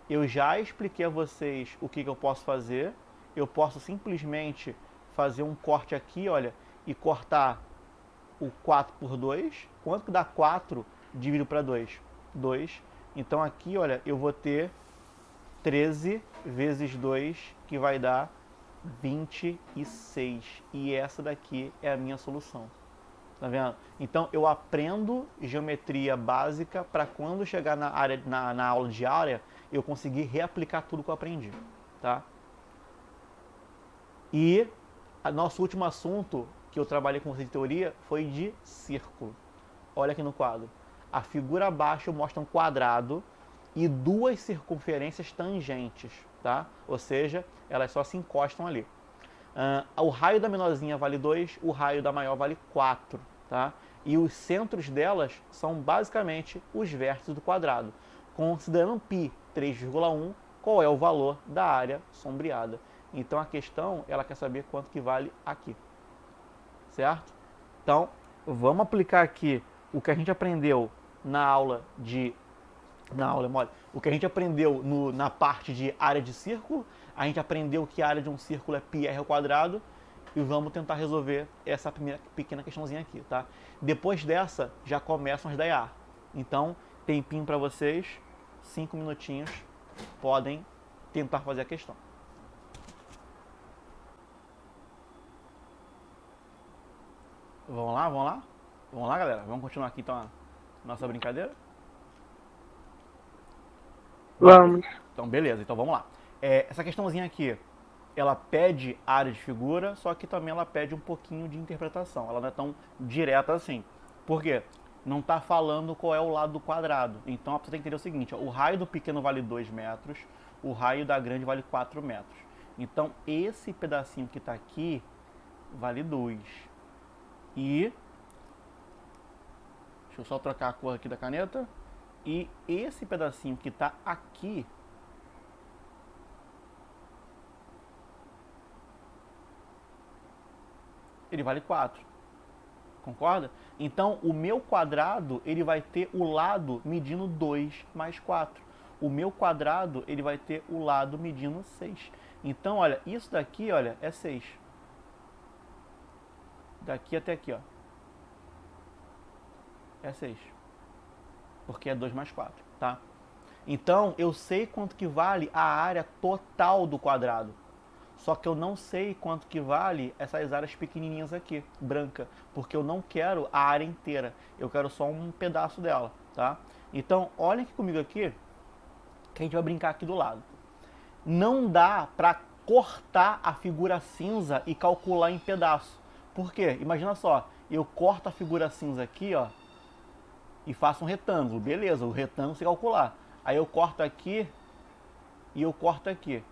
Eu já expliquei a vocês o que eu posso fazer. Eu posso simplesmente fazer um corte aqui, olha, e cortar o 4 por 2. Quanto que dá 4 dividido para 2? 2. Então aqui, olha, eu vou ter 13 vezes 2, que vai dar 26. E essa daqui é a minha solução. Tá vendo? Então eu aprendo geometria básica para quando chegar na aula de área, eu conseguir reaplicar tudo que eu aprendi. Tá? E nosso último assunto que eu trabalhei com vocês de teoria foi de círculo. Olha aqui no quadro. A figura abaixo mostra um quadrado e duas circunferências tangentes, tá? Ou seja, elas só se encostam ali. O raio da menorzinha vale 2, o raio da maior vale 4, tá? E os centros delas são basicamente os vértices do quadrado. Considerando π 3,1, qual é o valor da área sombreada? Então a questão, ela quer saber quanto que vale aqui, certo? Então, vamos aplicar aqui o que a gente aprendeu na aula de... O que a gente aprendeu na parte de área de círculo. A gente aprendeu que a área de um círculo é πr ao quadrado. E vamos tentar resolver essa primeira pequena questãozinha aqui, tá? Depois dessa, já começam as da EAR. Então, tempinho para vocês, 5 minutinhos, podem tentar fazer a questão. Vamos lá, vamos lá? Vamos lá, galera? Vamos continuar aqui, então, a nossa brincadeira? Vamos. Então, beleza. Então, vamos lá. Essa questãozinha aqui, ela pede área de figura, só que também ela pede um pouquinho de interpretação. Ela não é tão direta assim. Por quê? não está falando qual é o lado do quadrado. Então você tem que entender o seguinte, ó, o raio do pequeno vale 2 metros, o raio da grande vale 4 metros. Então esse pedacinho que está aqui vale 2. E deixa eu só trocar a cor aqui da caneta. E esse pedacinho que está aqui ele vale 4. Concorda? Então, o meu quadrado, ele vai ter o lado medindo 2 mais 4. O meu quadrado, ele vai ter o lado medindo 6. Então, olha, isso daqui, olha, é 6. Daqui até aqui, ó. É 6. Porque é 2 mais 4, tá? Então, eu sei quanto que vale a área total do quadrado. Só que eu não sei quanto que vale essas áreas pequenininhas aqui, branca, porque eu não quero a área inteira, eu quero só um pedaço dela, tá? Então, olhem aqui comigo aqui, que a gente vai brincar aqui do lado. Não dá para cortar a figura cinza e calcular em pedaço. Por quê? Imagina só, eu corto a figura cinza aqui, ó, e faço um retângulo, beleza, o retângulo se calcular. Aí eu corto aqui e eu corto aqui.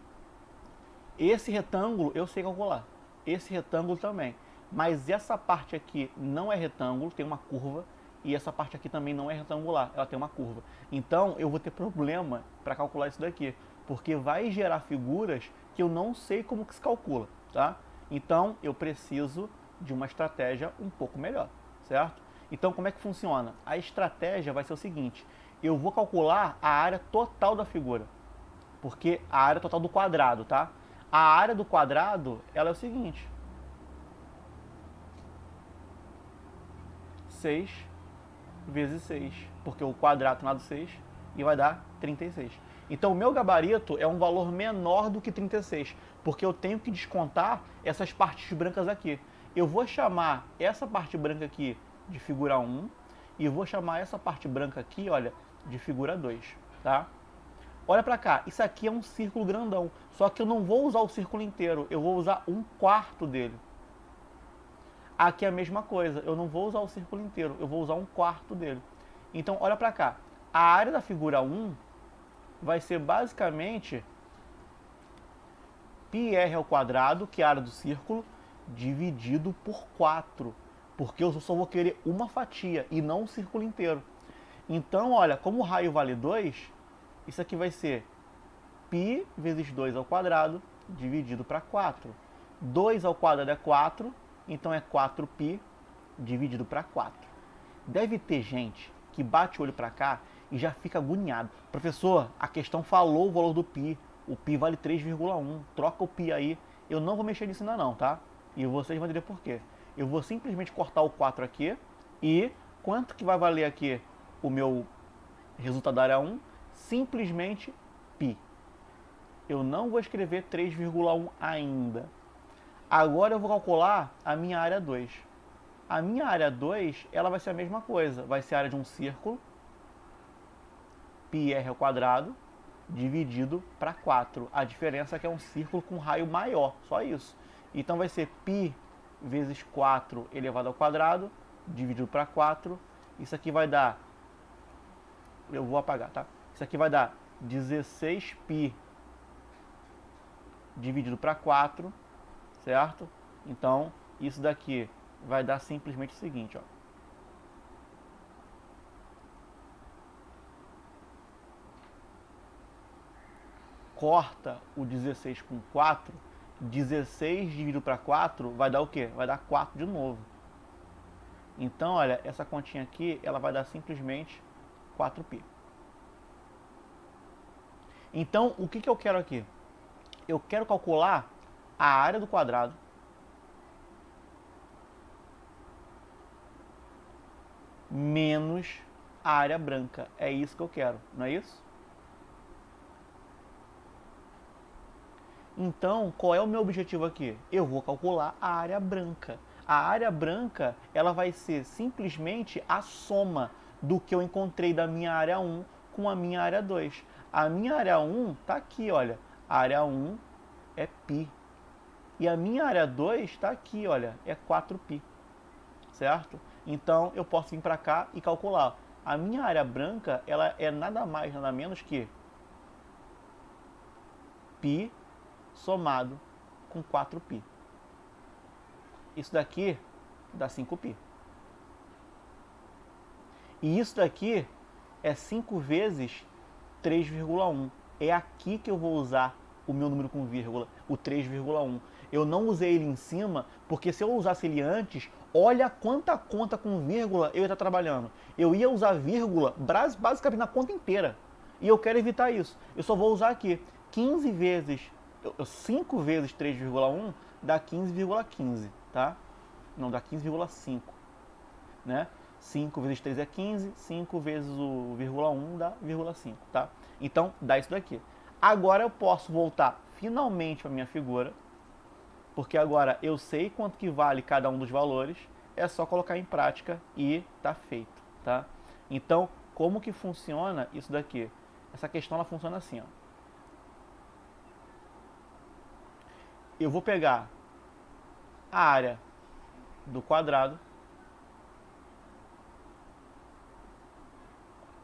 Esse retângulo eu sei calcular, esse retângulo também, mas essa parte aqui não é retângulo, tem uma curva, e essa parte aqui também não é retangular, ela tem uma curva. Então eu vou ter problema para calcular isso daqui, porque vai gerar figuras que eu não sei como que se calcula, tá? Então eu preciso de uma estratégia um pouco melhor, certo? Então como é que funciona? A estratégia vai ser o seguinte, eu vou calcular a área total da figura, porque a área total do quadrado, tá? A área do quadrado, ela é o seguinte. 6 vezes 6, porque o quadrado tem lado 6 e vai dar 36. Então o meu gabarito é um valor menor do que 36, porque eu tenho que descontar essas partes brancas aqui. Eu vou chamar essa parte branca aqui de figura 1 e vou chamar essa parte branca aqui, olha, de figura 2, tá? Olha pra cá, isso aqui é um círculo grandão, só que eu não vou usar o círculo inteiro, eu vou usar 1/4 dele. Aqui é a mesma coisa, eu não vou usar o círculo inteiro, eu vou usar 1/4 dele. Então, olha pra cá, a área da figura 1 vai ser basicamente πr², que é a área do círculo, dividido por 4, porque eu só vou querer uma fatia e não o círculo inteiro. Então, olha, como o raio vale 2, isso aqui vai ser π vezes 2² dividido para 4. 2² é 4, então é 4π dividido para 4. Deve ter gente que bate o olho para cá e já fica agoniado. Professor, a questão falou o valor do π. O π vale 3,1. Troca o π aí. Eu não vou mexer nisso ainda não, tá? E vocês vão entender por quê. Eu vou simplesmente cortar o 4 aqui e quanto que vai valer aqui o meu resultado da área 1? Simplesmente π. Eu não vou escrever 3,1 ainda. Agora eu vou calcular a minha área 2. A minha área 2, ela vai ser a mesma coisa. Vai ser a área de um círculo, πr² dividido para 4. A diferença é que é um círculo com raio maior, só isso. Então vai ser π vezes 4 elevado ao quadrado, dividido para 4. Isso aqui vai dar... Eu vou apagar, tá? Isso aqui vai dar 16π dividido para 4, certo? Então, isso daqui vai dar simplesmente o seguinte, ó. Corta o 16 com 4, 16 dividido para 4 vai dar o quê? Vai dar 4 de novo. Então, olha, essa continha aqui, ela vai dar simplesmente 4π. Então, o que eu quero aqui? Eu quero calcular a área do quadrado menos a área branca. É isso que eu quero, não é isso? Então, qual é o meu objetivo aqui? Eu vou calcular a área branca. A área branca, ela vai ser simplesmente a soma do que eu encontrei da minha área 1 com a minha área 2. A minha área 1 está aqui, olha. A área 1 é π. E a minha área 2 está aqui, olha, é 4π. Certo? Então eu posso vir para cá e calcular. A minha área branca, ela é nada mais, nada menos que π somado com 4π. Isso daqui dá 5π. E isso daqui é 5 vezes 3,1. É aqui que eu vou usar o meu número com vírgula, o 3,1. Eu não usei ele em cima, porque se eu usasse ele antes, olha quanta conta com vírgula eu ia estar trabalhando. Eu ia usar vírgula basicamente na conta inteira. E eu quero evitar isso. Eu só vou usar aqui 15 vezes, 5 vezes 3,1 dá 15,15, tá? Não, dá 15,5, né? 5 vezes 3 é 15, 5 vezes o vírgula 1 dá 0,5, tá? Então, dá isso daqui. Agora eu posso voltar finalmente para minha figura, porque agora eu sei quanto que vale cada um dos valores, é só colocar em prática e tá feito, tá? Então, como que funciona isso daqui? Essa questão ela funciona assim, ó. Eu vou pegar a área do quadrado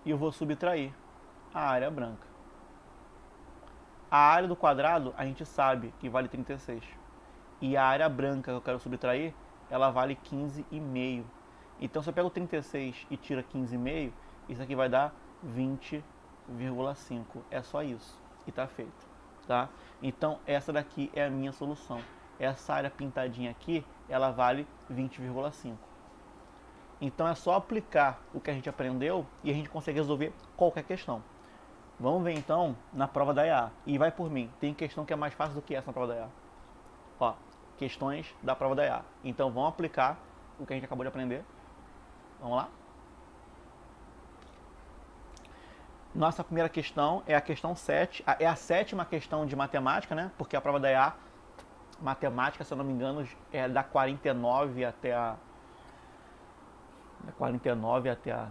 e eu vou subtrair a área branca. A área do quadrado a gente sabe que vale 36. E a área branca que eu quero subtrair, ela vale 15,5. Então se eu pego 36 e tira 15,5, isso aqui vai dar 20,5. É só isso. E está feito. Tá? Então essa daqui é a minha solução. Essa área pintadinha aqui, ela vale 20,5. Então é só aplicar o que a gente aprendeu e a gente consegue resolver qualquer questão. Vamos ver então na prova da EA. E vai por mim, tem questão que é mais fácil do que essa na prova da EA. Ó, questões da prova da EA. Então vamos aplicar o que a gente acabou de aprender. Vamos lá? Nossa primeira questão é a questão 7. É a sétima questão de matemática, né? Porque a prova da EA, matemática, se eu não me engano, é da 49 até a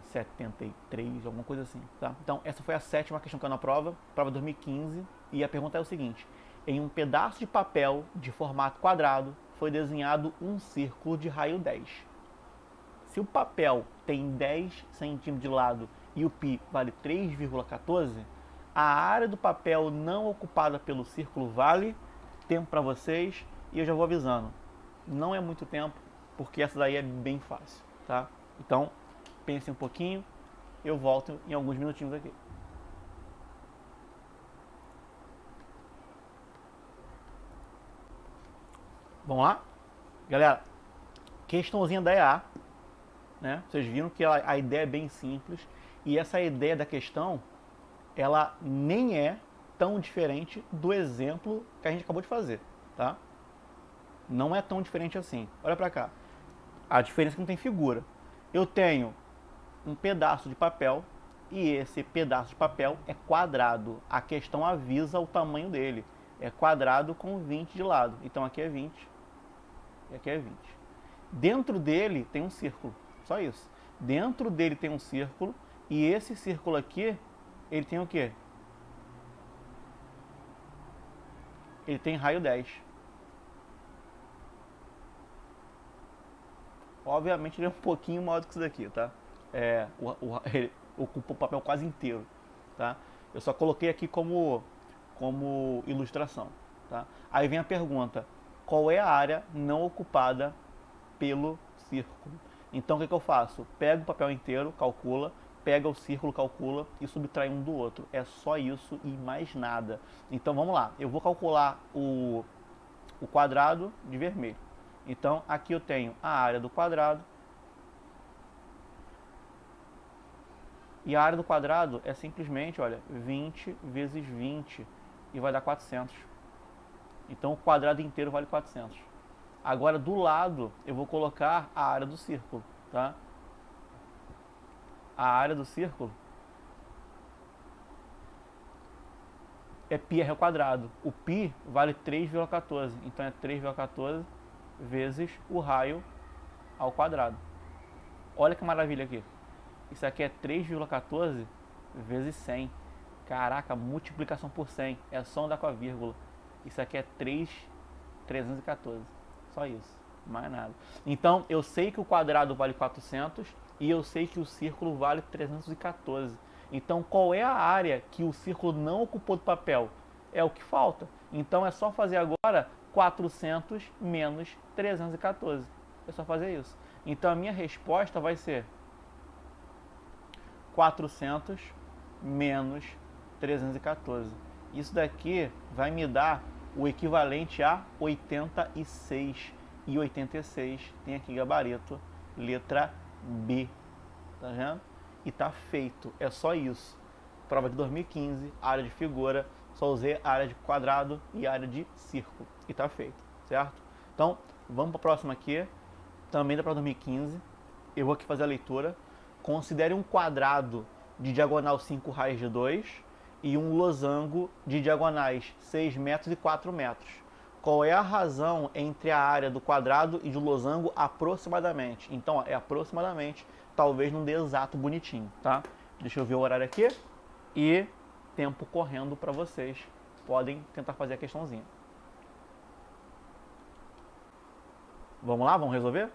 73, alguma coisa assim, tá? Então, essa foi a sétima questão que caiu na prova 2015, e a pergunta é o seguinte: em um pedaço de papel de formato quadrado foi desenhado um círculo de raio 10. Se o papel tem 10 centímetros de lado e o π vale 3,14, a área do papel não ocupada pelo círculo vale, tempo para vocês, e eu já vou avisando, não é muito tempo, porque essa daí é bem fácil, tá? Então, pense um pouquinho, eu volto em alguns minutinhos aqui. Vamos lá? Galera, questãozinha da EA, né? Vocês viram que a ideia é bem simples, e essa ideia da questão, ela nem é tão diferente do exemplo que a gente acabou de fazer, tá? Não é tão diferente assim. Olha pra cá. A diferença é que não tem figura. Eu tenho um pedaço de papel e esse pedaço de papel é quadrado. A questão avisa o tamanho dele. É quadrado com 20 de lado. Então aqui é 20 e aqui é 20. Dentro dele tem um círculo. Só isso. Dentro dele tem um círculo e esse círculo aqui, ele tem o quê? Ele tem raio 10. Obviamente ele é um pouquinho maior do que isso daqui, tá? Ele ocupa o papel quase inteiro, tá? Eu só coloquei aqui como ilustração, tá? Aí vem a pergunta: qual é a área não ocupada pelo círculo? Então o que eu faço? Pego o papel inteiro, calcula, pega o círculo, calcula e subtrai um do outro. É só isso e mais nada. Então vamos lá, eu vou calcular o quadrado de vermelho. Então aqui eu tenho a área do quadrado, e a área do quadrado é simplesmente, olha, 20 vezes 20 e vai dar 400. Então o quadrado inteiro vale 400. Agora do lado eu vou colocar a área do círculo, tá? A área do círculo é πr ao quadrado. O π vale 3,14, então é 3,14 vezes o raio ao quadrado. Olha que maravilha aqui. Isso aqui é 3,14 vezes 100. Caraca, multiplicação por 100. É só andar com a vírgula. Isso aqui é 3,314. Só isso. Mais nada. Então, eu sei que o quadrado vale 400 e eu sei que o círculo vale 314. Então, qual é a área que o círculo não ocupou do papel? É o que falta. Então, é só fazer agora 400 menos 314. É só fazer isso. Então, a minha resposta vai ser 400 menos 314. Isso daqui vai me dar o equivalente a 86. E 86 tem aqui gabarito, letra B. Tá vendo? E tá feito. É só isso. Prova de 2015, área de figura. Só usei área de quadrado e área de círculo. E tá feito, certo? Então, vamos para a próxima aqui. Também da prova de 2015. Eu vou aqui fazer a leitura. Considere um quadrado de diagonal 5 raiz de 2 e um losango de diagonais 6 metros e 4 metros. Qual é a razão entre a área do quadrado e do losango aproximadamente? Então, ó, é aproximadamente, talvez não dê exato bonitinho, tá? Deixa eu ver o horário aqui e tempo correndo para vocês. Podem tentar fazer a questãozinha. Vamos lá, vamos resolver?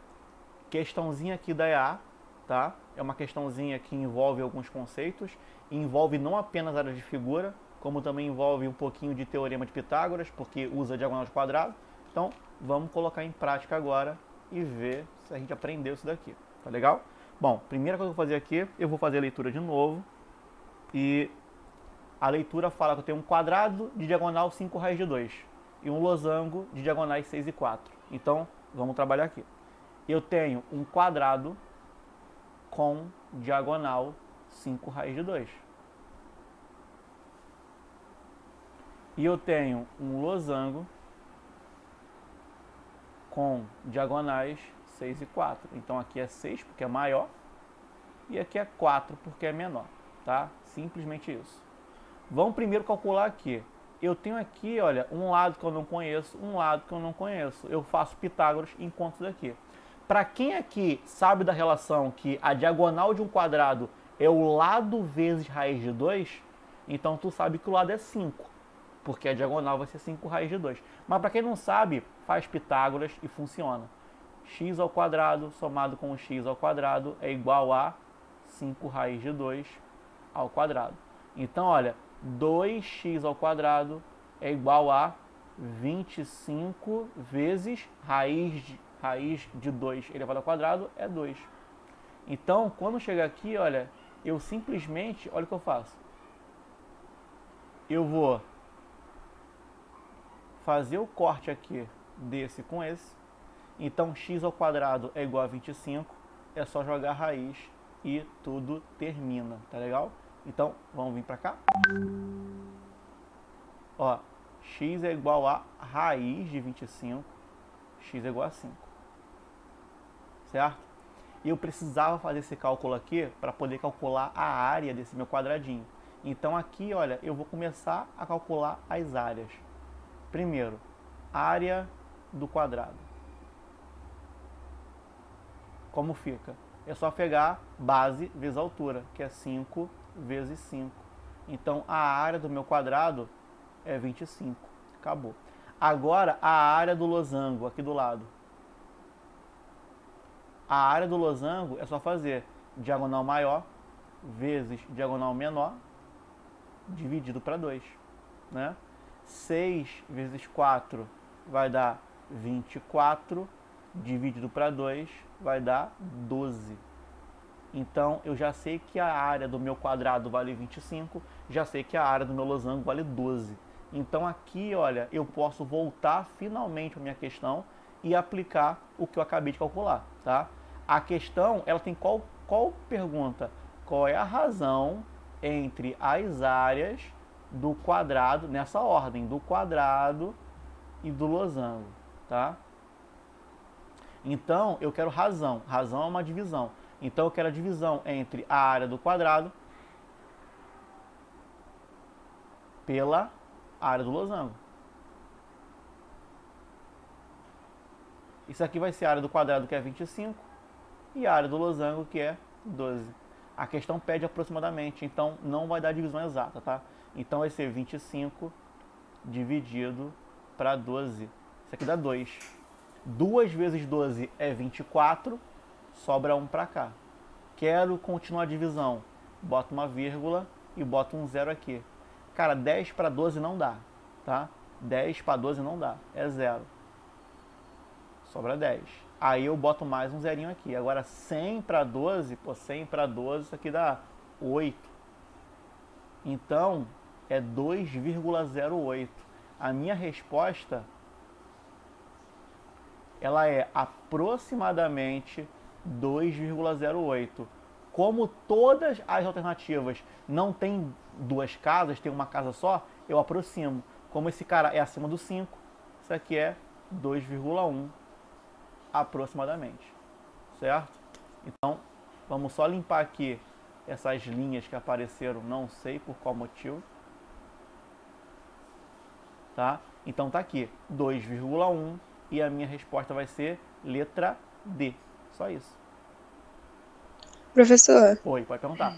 Questãozinha aqui da EA, tá? É uma questãozinha que envolve alguns conceitos, envolve não apenas áreas de figura, como também envolve um pouquinho de teorema de Pitágoras, porque usa diagonal de quadrado. Então, vamos colocar em prática agora e ver se a gente aprendeu isso daqui. Tá legal? Bom, primeira coisa que eu vou fazer aqui, eu vou fazer a leitura de novo. E a leitura fala que eu tenho um quadrado de diagonal 5 raiz de 2 e um losango de diagonais 6 e 4. Então, vamos trabalhar aqui. Eu tenho um quadrado com diagonal 5 raiz de 2. E eu tenho um losango com diagonais 6 e 4. Então aqui é 6 porque é maior e aqui é 4 porque é menor, tá? Simplesmente isso. Vamos primeiro calcular aqui. Eu tenho aqui, olha, um lado que eu não conheço, um lado que eu não conheço. Eu faço Pitágoras e encontro isso daqui. Para quem aqui sabe da relação que a diagonal de um quadrado é o lado vezes raiz de 2, então tu sabe que o lado é 5. Porque a diagonal vai ser 5 raiz de 2. Mas para quem não sabe, faz Pitágoras e funciona. X ao quadrado somado com x ao quadrado é igual a 5 raiz de 2 ao quadrado. Então, olha, 2x ao quadrado é igual a 25 vezes raiz de 2 elevado ao quadrado é 2. Então, quando chegar aqui, olha, eu simplesmente, olha o que eu faço. Eu vou fazer o corte aqui desse com esse. Então, x ao quadrado é igual a 25. É só jogar a raiz e tudo termina, tá legal? Então, vamos vir pra cá. Ó, x é igual a raiz de 25. X é igual a 5. Certo? E eu precisava fazer esse cálculo aqui para poder calcular a área desse meu quadradinho. Então, aqui, olha, eu vou começar a calcular as áreas. Primeiro, área do quadrado. Como fica? É só pegar base vezes altura, que é 5 vezes 5. Então, a área do meu quadrado é 25. Acabou. Agora, a área do losango, aqui do lado. A área do losango é só fazer diagonal maior vezes diagonal menor, dividido para 2. Né? 6 vezes 4 vai dar 24, dividido para 2 vai dar 12. Então, eu já sei que a área do meu quadrado vale 25, já sei que a área do meu losango vale 12. Então, aqui, olha, eu posso voltar finalmente para a minha questão e aplicar o que eu acabei de calcular, tá? A questão, ela tem qual pergunta? Qual é a razão entre as áreas do quadrado, nessa ordem, do quadrado e do losango, tá? Então, eu quero razão. Razão é uma divisão. Então, eu quero a divisão entre a área do quadrado pela área do losango. Isso aqui vai ser a área do quadrado, que é 25, e a área do losango, que é 12. A questão pede aproximadamente, então não vai dar divisão exata, tá? Então vai ser 25 dividido para 12. Isso aqui dá 2. 2 vezes 12 é 24, sobra 1 para cá. Quero continuar a divisão, boto uma vírgula e boto um zero aqui. Cara, 10 para 12 não dá, tá? 10 para 12 não dá, é zero. Sobra 10. Aí eu boto mais um zerinho aqui. Agora 100 para 12, pô, 100 para 12, isso aqui dá 8. Então, é 2,08. A minha resposta, ela é aproximadamente 2,08. Como todas as alternativas não tem duas casas, tem uma casa só, eu aproximo. Como esse cara é acima do 5, isso aqui é 2,1 aproximadamente, certo? Então, vamos só limpar aqui essas linhas que apareceram, não sei por qual motivo. Tá? Então tá aqui, 2,1 e a minha resposta vai ser letra D. Só isso. Professor, Oi, pode perguntar.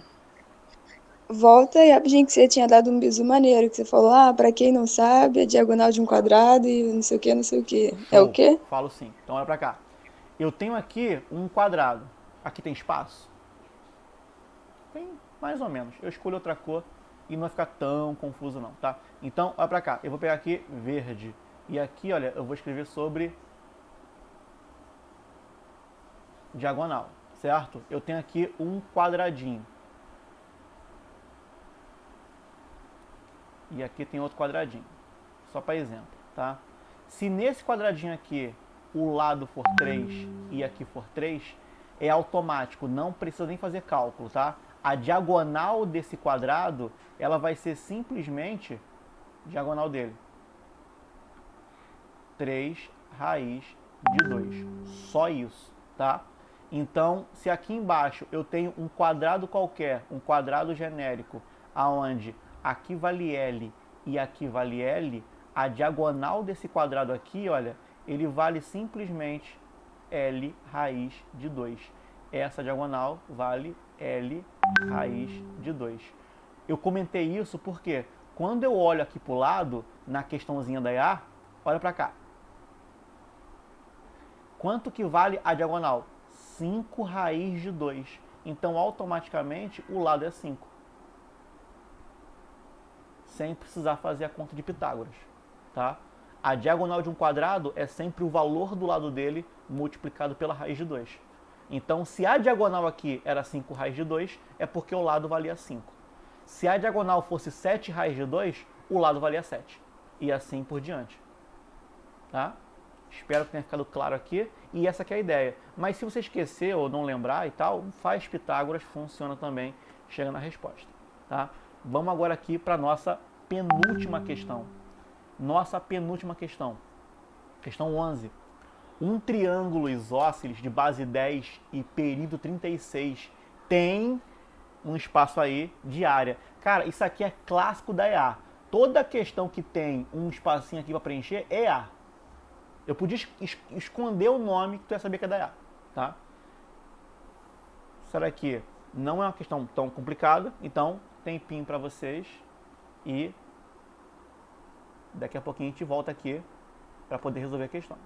volta aí rapidinho que você tinha dado um bizu maneiro, que você falou, pra quem não sabe, a diagonal de um quadrado e não sei o que, não sei o que. É o Show, quê? falo sim. Então olha pra cá. Eu tenho aqui um quadrado. Aqui tem espaço? Tem mais ou menos. Eu escolho outra cor e não vai ficar tão confuso não, tá? Então, olha pra cá. Eu vou pegar aqui verde. E aqui, olha, eu vou escrever sobre diagonal, certo? Eu tenho aqui um quadradinho. E aqui tem outro quadradinho. Só para exemplo, tá? Se nesse quadradinho aqui o lado for 3 e aqui for 3, é automático, não precisa nem fazer cálculo, tá? A diagonal desse quadrado, ela vai ser simplesmente diagonal dele. 3 raiz de 2. Só isso, tá? Então, se aqui embaixo eu tenho um quadrado qualquer, um quadrado genérico, aonde aqui vale L e aqui vale L, a diagonal desse quadrado aqui, olha, ele vale simplesmente L raiz de 2. Essa diagonal vale L raiz de 2. Eu comentei isso porque quando eu olho aqui para o lado, na questãozinha da EA, olha para cá. Quanto que vale a diagonal? 5 raiz de 2. Então, automaticamente, o lado é 5. Sem precisar fazer a conta de Pitágoras. Tá? A diagonal de um quadrado é sempre o valor do lado dele multiplicado pela raiz de 2. Então, se a diagonal aqui era 5 raiz de 2, é porque o lado valia 5. Se a diagonal fosse 7 raiz de 2, o lado valia 7. E assim por diante. Tá? Espero que tenha ficado claro aqui. E essa aqui é a ideia. Mas se você esquecer ou não lembrar e tal, faz Pitágoras, funciona também, chega na resposta. Tá? Vamos agora aqui para a nossa penúltima questão. Nossa penúltima questão. Questão 11. Um triângulo isósceles de base 10 e perímetro 36 tem um espaço aí de área. Cara, isso aqui é clássico da EA. Toda questão que tem um espacinho aqui para preencher é EA. Eu podia esconder o nome que tu ia saber que é da EA, tá? Isso daqui não é uma questão tão complicada, então tempinho para vocês e daqui a pouquinho a gente volta aqui para poder resolver a questão.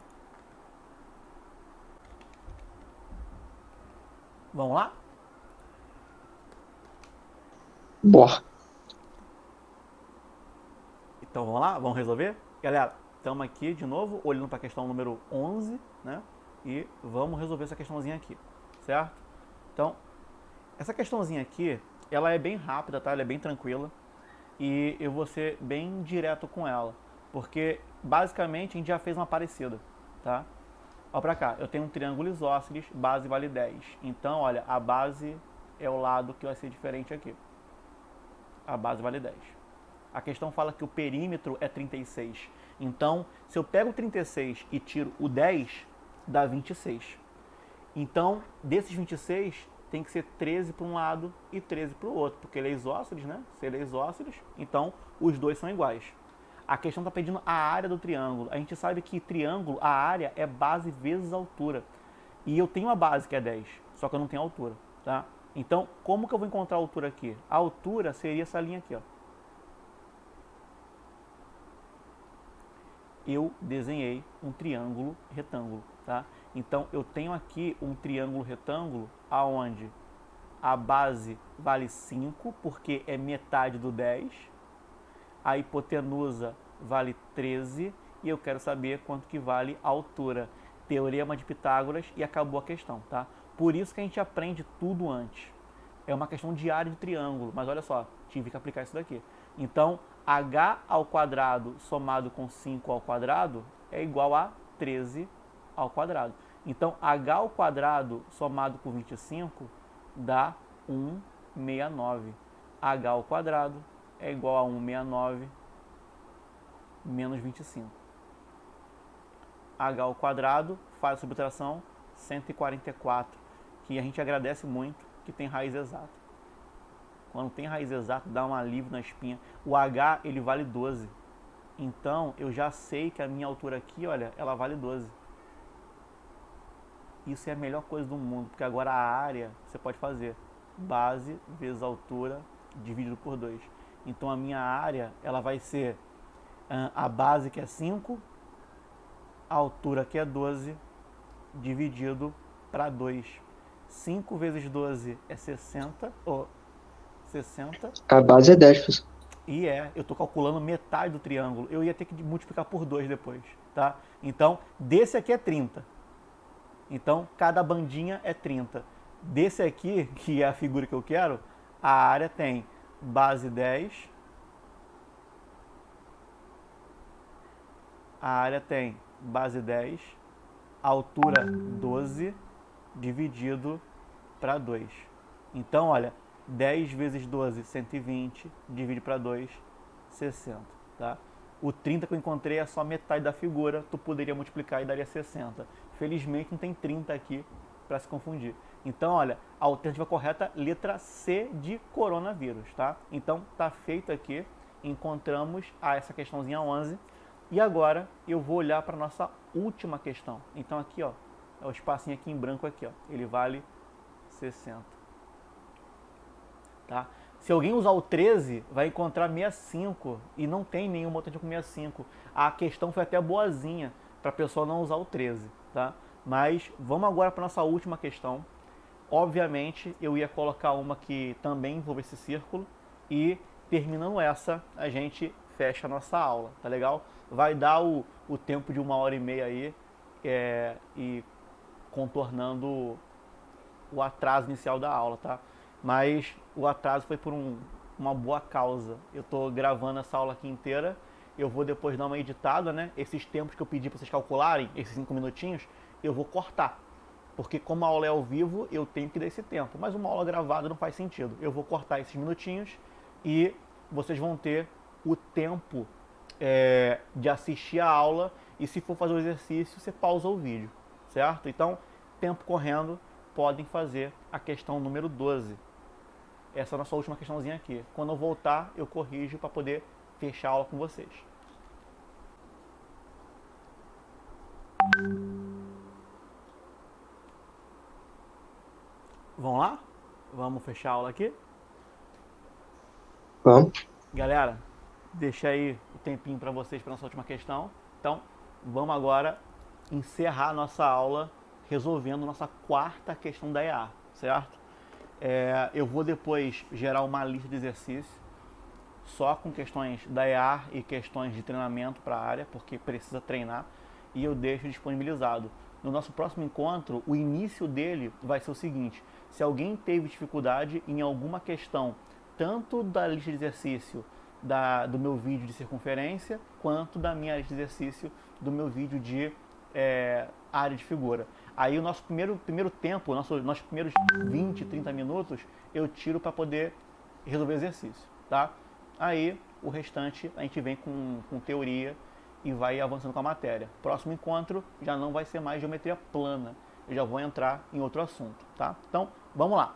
Vamos lá? Bora. Então vamos lá? Vamos resolver? Galera, estamos aqui de novo, olhando para a questão número 11, né? E vamos resolver essa questãozinha aqui, certo? Então, essa questãozinha aqui, ela é bem rápida, tá? Ela é bem tranquila. E eu vou ser bem direto com ela. Porque, basicamente, a gente já fez uma parecida, tá? Olha pra cá, eu tenho um triângulo isósceles, base vale 10. Então, olha, a base é o lado que vai ser diferente aqui. A base vale 10. A questão fala que o perímetro é 36. Então, se eu pego o 36 e tiro o 10, dá 26. Então, desses 26, tem que ser 13 para um lado e 13 para o outro, porque ele é isósceles, né? Se ele é isósceles, então os dois são iguais. A questão está pedindo a área do triângulo. A gente sabe que triângulo, a área é base vezes altura. E eu tenho a base que é 10, só que eu não tenho altura, tá? Então, como que eu vou encontrar a altura aqui? A altura seria essa linha aqui, ó. eu desenhei um triângulo retângulo, tá? Então eu tenho aqui um triângulo retângulo aonde a base vale 5, porque é metade do 10, a hipotenusa vale 13 e eu quero saber quanto que vale a altura. Teorema de Pitágoras e acabou a questão, tá? Por isso que a gente aprende tudo antes. É uma questão de área de triângulo, mas olha só, tive que aplicar isso daqui. Então, h ao quadrado somado com 5 ao quadrado é igual a 13 ao quadrado. Então, h ao quadrado somado com 25 dá 169. H ao quadrado é igual a 169 menos 25. H ao quadrado, faz a subtração, 144, que a gente agradece muito que tem raiz exata. Quando tem raiz exata, dá um alívio na espinha. O H, ele vale 12. Então, eu já sei que a minha altura aqui, olha, ela vale 12. Isso é a melhor coisa do mundo, porque agora a área, você pode fazer base vezes altura dividido por 2. Então, a minha área, ela vai ser a base, que é 5, a altura, que é 12, dividido para 2. 5 vezes 12 é 60, ou 60. A base é 10, professor. E eu estou calculando metade do triângulo. Eu ia ter que multiplicar por 2 depois, tá? Então, desse aqui é 30. Então, cada bandinha é 30. Desse aqui, que é a figura que eu quero, a área tem base 10. A área tem base 10, altura 12, dividido para 2. Então, olha, 10 vezes 12, 120, divide para 2, 60, tá? O 30 que eu encontrei é só metade da figura, tu poderia multiplicar e daria 60. Felizmente não tem 30 aqui para se confundir. Então, olha, a alternativa correta, letra C de coronavírus, tá? Então, tá feito aqui, encontramos essa questãozinha 11. E agora eu vou olhar para a nossa última questão. Então aqui, ó, é o espacinho aqui em branco aqui, ó, ele vale 60. Tá? Se alguém usar o 13, vai encontrar 65 e não tem nenhuma alternativa com 65. A questão foi até boazinha para a pessoa não usar o 13, tá? Mas vamos agora para a nossa última questão. Obviamente, eu ia colocar uma que também envolve esse círculo e terminando essa, a gente fecha a nossa aula, tá legal? Vai dar o tempo de 1h30 aí e contornando o atraso inicial da aula, tá? Mas o atraso foi por uma boa causa. Eu tô gravando essa aula aqui inteira, eu vou depois dar uma editada, né? Esses tempos que eu pedi para vocês calcularem, esses 5 minutinhos, eu vou cortar. Porque como a aula é ao vivo, eu tenho que dar esse tempo. Mas uma aula gravada não faz sentido. Eu vou cortar esses minutinhos e vocês vão ter o tempo de assistir a aula. E se for fazer o exercício, você pausa o vídeo, certo? Então, tempo correndo, podem fazer a questão número 12. Essa é a nossa última questãozinha aqui. Quando eu voltar, eu corrijo para poder fechar a aula com vocês. Vamos lá? Vamos fechar a aula aqui? Vamos. Galera, deixa aí o tempinho para vocês para nossa última questão. Então, vamos agora encerrar a nossa aula resolvendo nossa quarta questão da EA, certo? Eu vou depois gerar uma lista de exercícios só com questões da EA e questões de treinamento para a área, porque precisa treinar, e eu deixo disponibilizado. No nosso próximo encontro, o início dele vai ser o seguinte: se alguém teve dificuldade em alguma questão, tanto da lista de exercício do meu vídeo de circunferência, quanto da minha lista de exercício do meu vídeo de área de figura. Aí o nosso primeiro tempo, nossos primeiros 20, 30 minutos, eu tiro para poder resolver o exercício, tá? Aí o restante a gente vem com teoria e vai avançando com a matéria. Próximo encontro já não vai ser mais geometria plana, eu já vou entrar em outro assunto, tá? Então, vamos lá.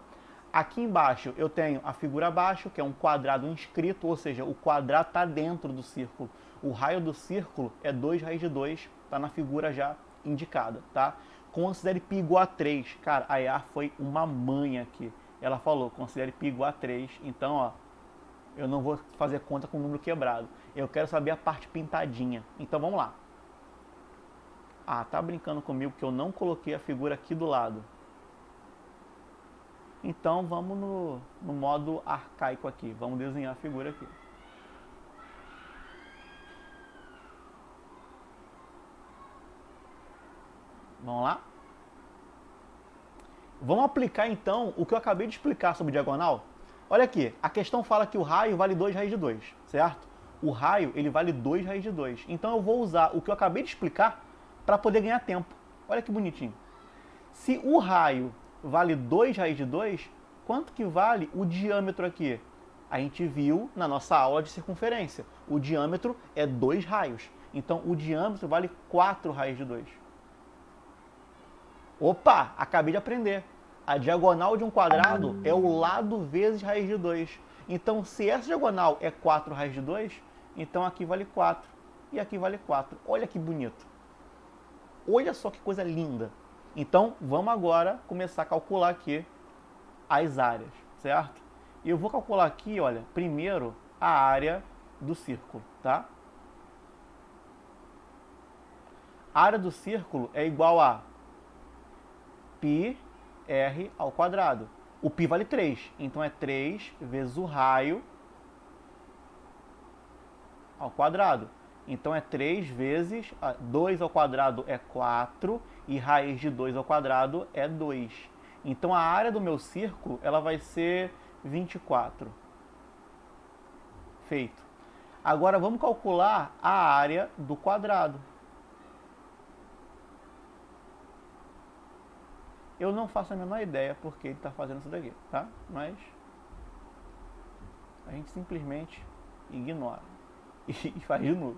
Aqui embaixo eu tenho a figura abaixo, que é um quadrado inscrito, ou seja, o quadrado está dentro do círculo. O raio do círculo é 2 raiz de 2, está na figura já indicada, tá? Considere π igual a 3. Cara, a EA foi uma mãe aqui. Ela falou, considere π igual a 3. Então, ó, eu não vou fazer conta com o número quebrado. Eu quero saber a parte pintadinha. Então, vamos lá. Ah, tá brincando comigo que eu não coloquei a figura aqui do lado. Então vamos no modo arcaico aqui. Vamos desenhar a figura aqui. Vamos lá? Vamos aplicar então o que eu acabei de explicar sobre diagonal? Olha aqui, a questão fala que o raio vale 2 raiz de 2, certo? O raio ele vale 2 raiz de 2. Então eu vou usar o que eu acabei de explicar para poder ganhar tempo. Olha que bonitinho. Se o raio vale 2 raiz de 2, quanto que vale o diâmetro aqui? A gente viu na nossa aula de circunferência. O diâmetro é 2 raios. Então o diâmetro vale 4 raiz de 2. Opa, acabei de aprender. A diagonal de um quadrado é o lado vezes raiz de 2. Então, se essa diagonal é 4 raiz de 2, então aqui vale 4 e aqui vale 4. Olha que bonito. Olha só que coisa linda. Então, vamos agora começar a calcular aqui as áreas, certo? E eu vou calcular aqui, olha, primeiro a área do círculo, tá? A área do círculo é igual a πr ao quadrado. O π vale 3, então é 3 vezes o raio ao quadrado. Então é 3 vezes 2 ao quadrado é 4 e raiz de 2 ao quadrado é 2. Então a área do meu círculo ela vai ser 24. Feito. Agora vamos calcular a área do quadrado. Eu não faço a menor ideia porque ele está fazendo isso daqui, tá? Mas a gente simplesmente ignora e faz de novo.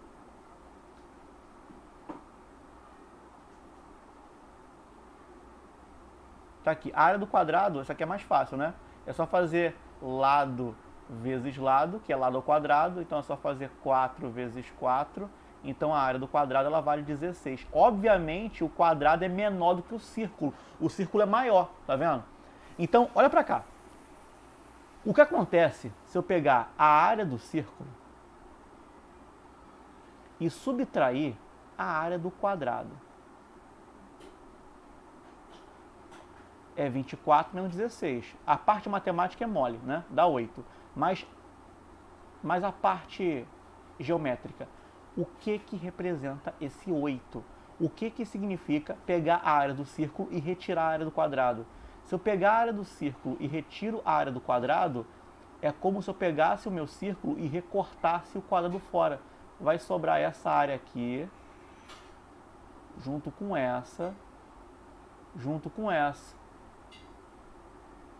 Tá aqui, a área do quadrado, essa aqui é mais fácil, né? É só fazer lado vezes lado, que é lado ao quadrado, então é só fazer 4 vezes 4. Então a área do quadrado ela vale 16. Obviamente o quadrado é menor do que o círculo. O círculo é maior, tá vendo? Então, olha pra cá. O que acontece se eu pegar a área do círculo e subtrair a área do quadrado? É 24 menos 16. A parte matemática é mole, né? Dá 8. Mas a parte geométrica, o que que representa esse 8? O que que significa pegar a área do círculo e retirar a área do quadrado? Se eu pegar a área do círculo e retiro a área do quadrado, é como se eu pegasse o meu círculo e recortasse o quadrado fora. Vai sobrar essa área aqui, junto com essa, junto com essa,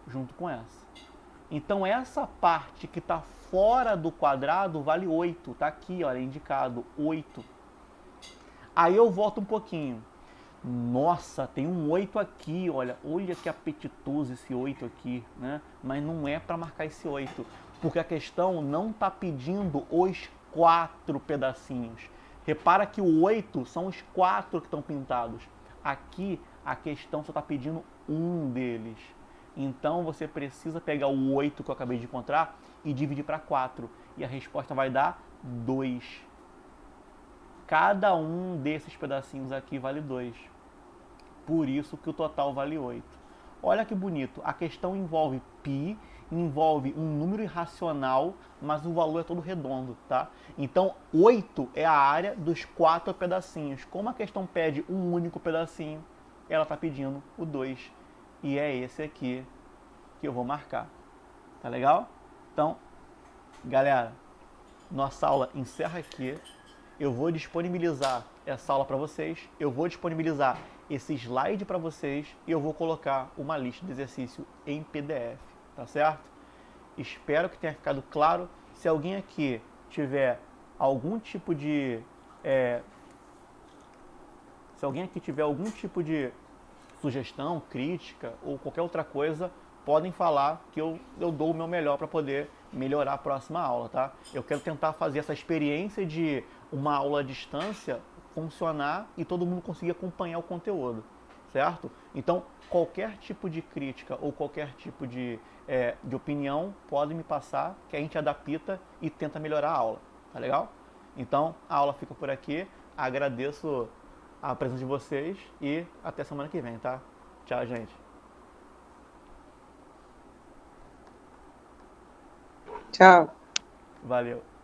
junto com essa. Então essa parte que está fora do quadrado vale 8. Tá aqui, olha, indicado 8. Aí eu volto um pouquinho. Nossa, tem um 8 aqui, olha. Olha que apetitoso esse 8 aqui, né? Mas não é para marcar esse 8, porque a questão não está pedindo os 4 pedacinhos. Repara que o 8 são os 4 que estão pintados. Aqui a questão só está pedindo um deles. Então você precisa pegar o 8 que eu acabei de encontrar e dividir para 4. E a resposta vai dar 2. Cada um desses pedacinhos aqui vale 2. Por isso que o total vale 8. Olha que bonito. A questão envolve π, envolve um número irracional, mas o valor é todo redondo, tá? Então 8 é a área dos 4 pedacinhos. Como a questão pede um único pedacinho, ela está pedindo o 2. E é esse aqui que eu vou marcar. Tá legal? Então, galera, nossa aula encerra aqui. Eu vou disponibilizar essa aula para vocês. Eu vou disponibilizar esse slide para vocês. E eu vou colocar uma lista de exercício em PDF. Tá certo? Espero que tenha ficado claro. Se alguém aqui tiver algum tipo de... se alguém aqui tiver algum tipo de sugestão, crítica ou qualquer outra coisa, podem falar que eu dou o meu melhor para poder melhorar a próxima aula, tá? Eu quero tentar fazer essa experiência de uma aula à distância funcionar e todo mundo conseguir acompanhar o conteúdo, certo? Então, qualquer tipo de crítica ou qualquer tipo de opinião, podem me passar, que a gente adapta e tenta melhorar a aula, tá legal? Então, a aula fica por aqui. Agradeço a presença de vocês e até semana que vem, tá? Tchau, gente. Tchau. Valeu.